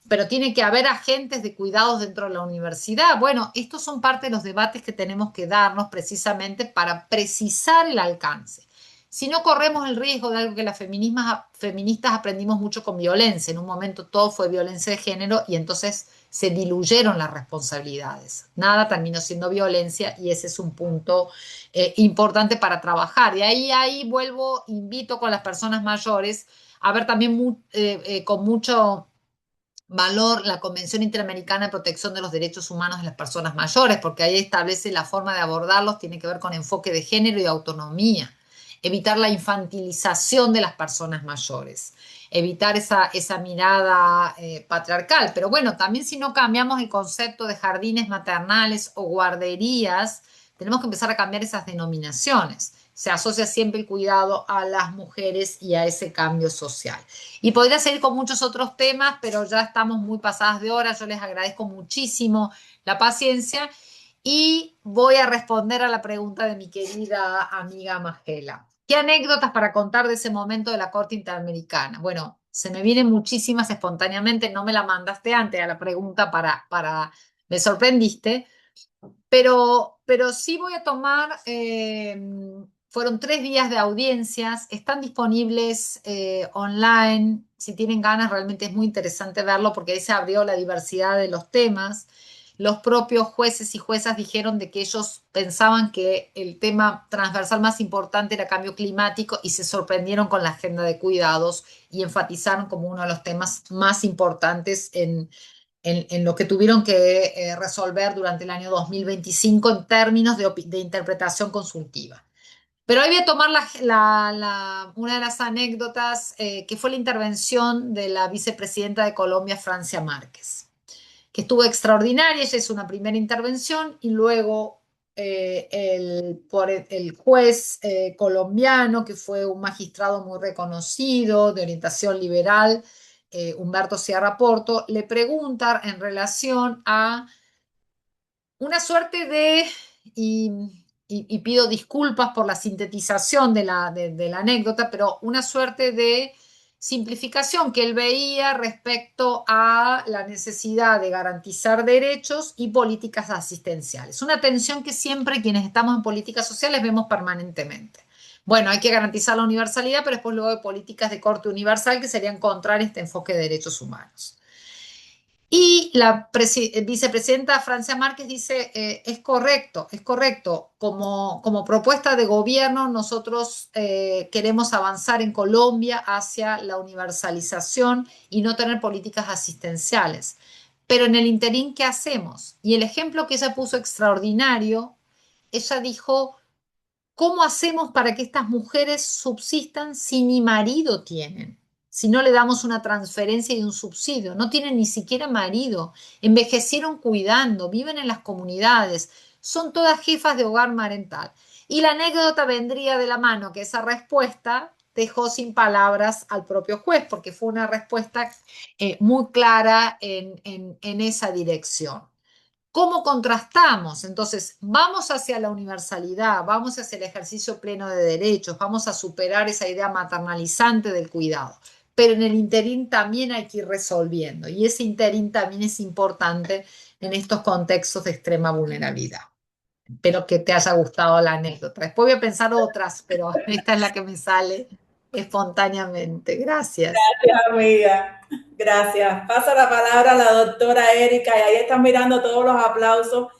pero tiene que haber agentes de cuidados dentro de la universidad. Bueno, estos son parte de los debates que tenemos que darnos precisamente para precisar el alcance. Si no corremos el riesgo de algo que las feministas aprendimos mucho con violencia, en un momento todo fue violencia de género y entonces se diluyeron las responsabilidades. Nada terminó siendo violencia y ese es un punto importante para trabajar. Y ahí vuelvo, invito con las personas mayores a ver también con mucho valor la Convención Interamericana de Protección de los Derechos Humanos de las Personas Mayores, porque ahí establece la forma de abordarlos, tiene que ver con enfoque de género y autonomía, evitar la infantilización de las personas mayores, evitar esa mirada patriarcal. Pero bueno, también si no cambiamos el concepto de jardines maternales o guarderías, tenemos que empezar a cambiar esas denominaciones. Se asocia siempre el cuidado a las mujeres y a ese cambio social. Y podría seguir con muchos otros temas, pero ya estamos muy pasadas de hora. Yo les agradezco muchísimo la paciencia y voy a responder a la pregunta de mi querida amiga Magela. ¿Qué anécdotas para contar de ese momento de la Corte Interamericana? Bueno, se me vienen muchísimas espontáneamente, no me la mandaste antes a la pregunta me sorprendiste, pero sí voy a tomar, fueron 3 días de audiencias, están disponibles online, si tienen ganas, realmente es muy interesante verlo porque ahí se abrió la diversidad de los temas. Los propios jueces y juezas dijeron de que ellos pensaban que el tema transversal más importante era cambio climático y se sorprendieron con la agenda de cuidados y enfatizaron como uno de los temas más importantes en lo que tuvieron que resolver durante el año 2025 en términos de interpretación consultiva. Pero hoy voy a tomar una de las anécdotas que fue la intervención de la vicepresidenta de Colombia, Francia Márquez, que estuvo extraordinaria. Ella hizo una primera intervención y luego por el juez colombiano, que fue un magistrado muy reconocido de orientación liberal, Humberto Sierra Porto, le pregunta en relación a una suerte y pido disculpas por la sintetización de la anécdota, pero una suerte de simplificación que él veía respecto a la necesidad de garantizar derechos y políticas asistenciales. Una tensión que siempre quienes estamos en políticas sociales vemos permanentemente. Bueno, hay que garantizar la universalidad, pero después luego hay políticas de corte universal que serían contrarias a este enfoque de derechos humanos. Y la vicepresidenta Francia Márquez dice, es correcto, es correcto. Como propuesta de gobierno, nosotros queremos avanzar en Colombia hacia la universalización y no tener políticas asistenciales. Pero en el interín, ¿qué hacemos? Y el ejemplo que ella puso extraordinario, ella dijo, ¿cómo hacemos para que estas mujeres subsistan si ni marido tienen? Si no le damos una transferencia y un subsidio, no tienen ni siquiera marido, envejecieron cuidando, viven en las comunidades, son todas jefas de hogar parental. Y la anécdota vendría de la mano que esa respuesta dejó sin palabras al propio juez, porque fue una respuesta muy clara en esa dirección. ¿Cómo contrastamos? Entonces, vamos hacia la universalidad, vamos hacia el ejercicio pleno de derechos, vamos a superar esa idea maternalizante del cuidado, pero en el interín también hay que ir resolviendo y ese interín también es importante en estos contextos de extrema vulnerabilidad. Espero que te haya gustado la anécdota. Después voy a pensar otras, pero esta es la que me sale espontáneamente. Gracias. Gracias, amiga. Gracias. Paso la palabra a la doctora Erika y ahí están mirando todos los aplausos,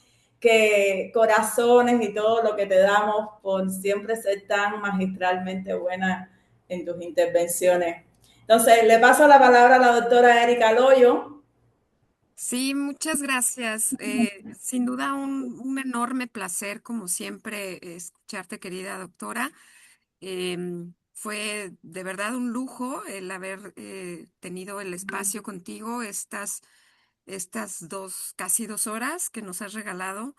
corazones y todo lo que te damos por siempre ser tan magistralmente buena en tus intervenciones. Entonces, le paso la palabra a la doctora Erika Loyo. Sí, muchas gracias. Sin duda un enorme placer, como siempre, escucharte, querida doctora. Fue de verdad un lujo el haber tenido el espacio contigo, estas casi 2 horas que nos has regalado.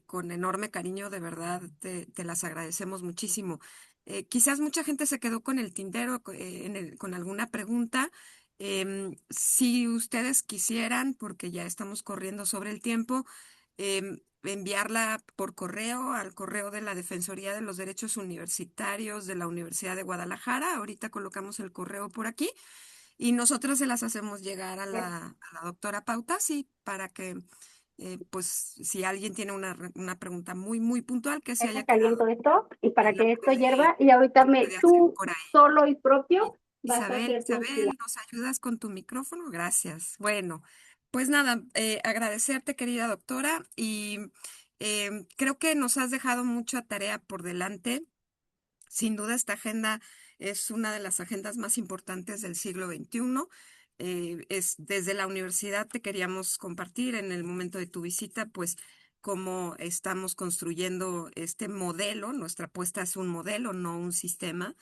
Con enorme cariño, de verdad, te las agradecemos muchísimo. Quizás mucha gente se quedó con el tintero, con alguna pregunta. Si ustedes quisieran, porque ya estamos corriendo sobre el tiempo, enviarla por correo al correo de la Defensoría de los Derechos Universitarios de la Universidad de Guadalajara. Ahorita colocamos el correo por aquí y nosotros se las hacemos llegar a la doctora Pauta, sí, para que, pues, si alguien tiene una pregunta muy, muy puntual que se haya Deja quedado, caliento esto y para la que esto puede, hierva y ahorita lo puede hacer tú por ahí. solo y propio vas a Isabel, hacer tu Isabel, ¿nos ayudas con tu micrófono? Gracias. Bueno, pues nada, agradecerte, querida doctora, y creo que nos has dejado mucha tarea por delante. Sin duda, esta agenda es una de las agendas más importantes del siglo XXI. Desde la universidad te queríamos compartir en el momento de tu visita, pues cómo estamos construyendo este modelo. Nuestra apuesta es un modelo, no un sistema,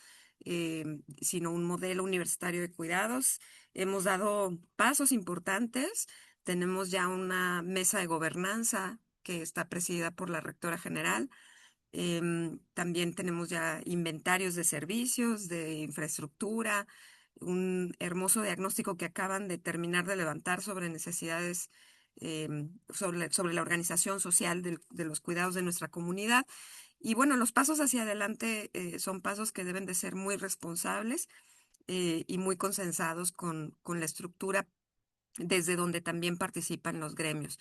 sino un modelo universitario de cuidados. Hemos dado pasos importantes. Tenemos ya una mesa de gobernanza que está presidida por la rectora general. También tenemos ya inventarios de servicios, de infraestructura, un hermoso diagnóstico que acaban de terminar de levantar sobre necesidades, sobre la organización social de los cuidados de nuestra comunidad. Y bueno, los pasos hacia adelante son pasos que deben de ser muy responsables y muy consensados con la estructura desde donde también participan los gremios.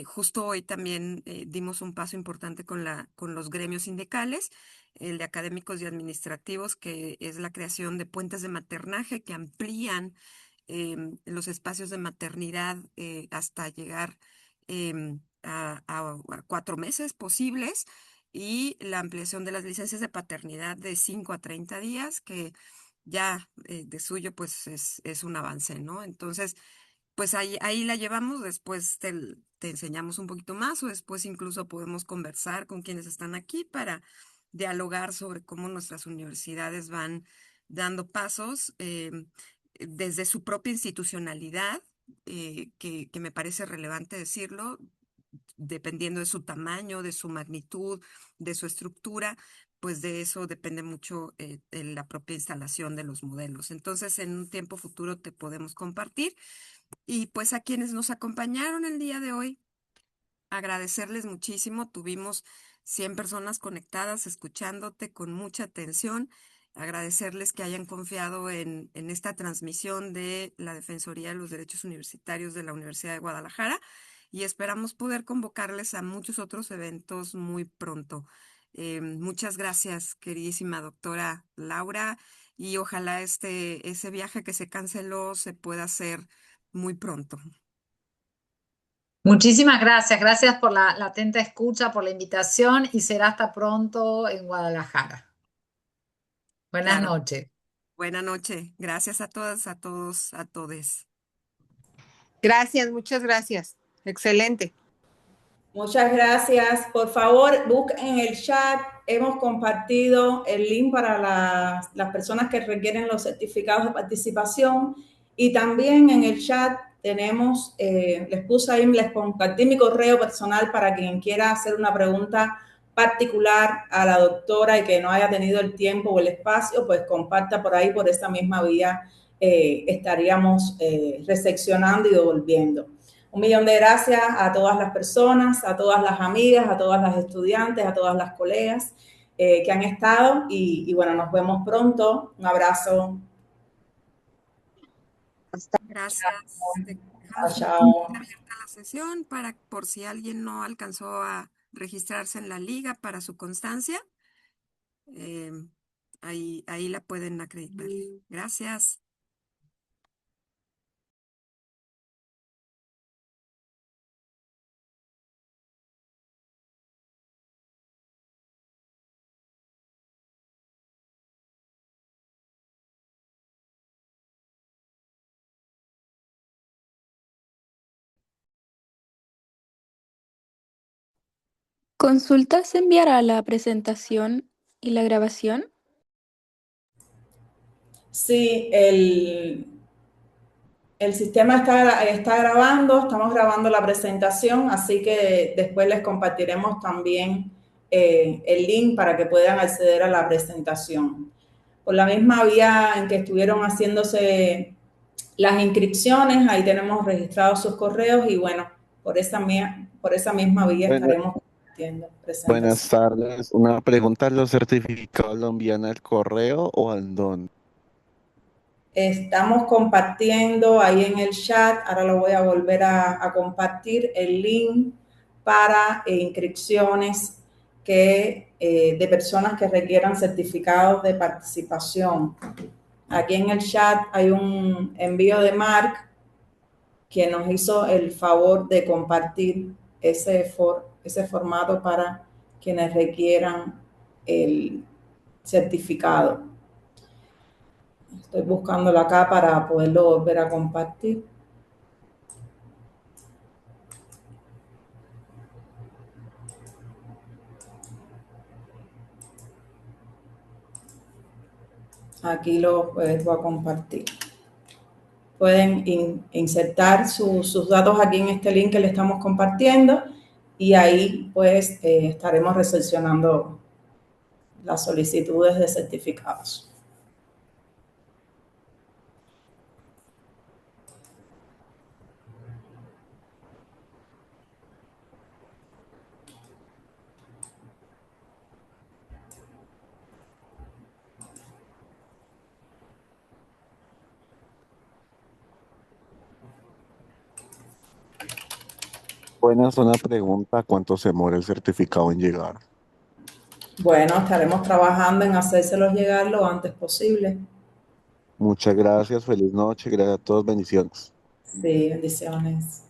Justo hoy también dimos un paso importante con los gremios sindicales, el de académicos y administrativos, que es la creación de puentes de maternaje que amplían los espacios de maternidad hasta llegar a 4 meses posibles, y la ampliación de las licencias de paternidad de 5 a 30 días, que ya de suyo pues es un avance, ¿no? Entonces, pues ahí la llevamos. Después te enseñamos un poquito más, o después incluso podemos conversar con quienes están aquí para dialogar sobre cómo nuestras universidades van dando pasos desde su propia institucionalidad, que me parece relevante decirlo, dependiendo de su tamaño, de su magnitud, de su estructura, pues de eso depende mucho la propia instalación de los modelos. Entonces, en un tiempo futuro te podemos compartir. Y pues a quienes nos acompañaron el día de hoy, agradecerles muchísimo. Tuvimos 100 personas conectadas, escuchándote con mucha atención. Agradecerles que hayan confiado en esta transmisión de la Defensoría de los Derechos Universitarios de la Universidad de Guadalajara, y esperamos poder convocarles a muchos otros eventos muy pronto. Muchas gracias, queridísima doctora Laura, y ojalá ese viaje que se canceló se pueda hacer muy pronto. Muchísimas gracias. Gracias por la atenta escucha, por la invitación y será hasta pronto en Guadalajara. Buenas Claro. noches. Buena noche. Gracias a todas, a todos, a todes. Gracias, muchas gracias. Excelente. Muchas gracias. Por favor, busquen en el chat. Hemos compartido el link para las personas que requieren los certificados de participación. Y también en el chat tenemos, les puse ahí, les compartí mi correo personal para quien quiera hacer una pregunta particular a la doctora y que no haya tenido el tiempo o el espacio, pues comparta por ahí, por esta misma vía, estaríamos recepcionando y devolviendo. 1.000.000 de gracias a todas las personas, a todas las amigas, a todas las estudiantes, a todas las colegas que han estado y bueno, nos vemos pronto. Un abrazo. Gracias. Dejamos Chao. abierta la sesión para por si alguien no alcanzó a registrarse en la liga para su constancia. Ahí la pueden acreditar. Gracias. ¿Consultas enviar a la presentación y la grabación? Sí, el sistema está grabando, estamos grabando la presentación, así que después les compartiremos también el link para que puedan acceder a la presentación. Por la misma vía en que estuvieron haciéndose las inscripciones, ahí tenemos registrados sus correos y bueno, por esa misma vía estaremos compartiendo presentación. Buenas tardes. Una pregunta, ¿los certificados lo envían al correo o al don? Estamos compartiendo ahí en el chat, ahora lo voy a volver a compartir, el link para inscripciones de personas que requieran certificados de participación. Aquí en el chat hay un envío de Mark que nos hizo el favor de compartir ese formato para quienes requieran el certificado. Estoy buscándolo acá para poderlo volver a compartir. Aquí lo voy a compartir. Pueden insertar sus datos aquí en este link que le estamos compartiendo y ahí pues estaremos recepcionando las solicitudes de certificados. Buenas, una pregunta, ¿cuánto se demora el certificado en llegar? Bueno, estaremos trabajando en hacérselos llegar lo antes posible. Muchas gracias, feliz noche, gracias a todos, bendiciones. Sí, bendiciones.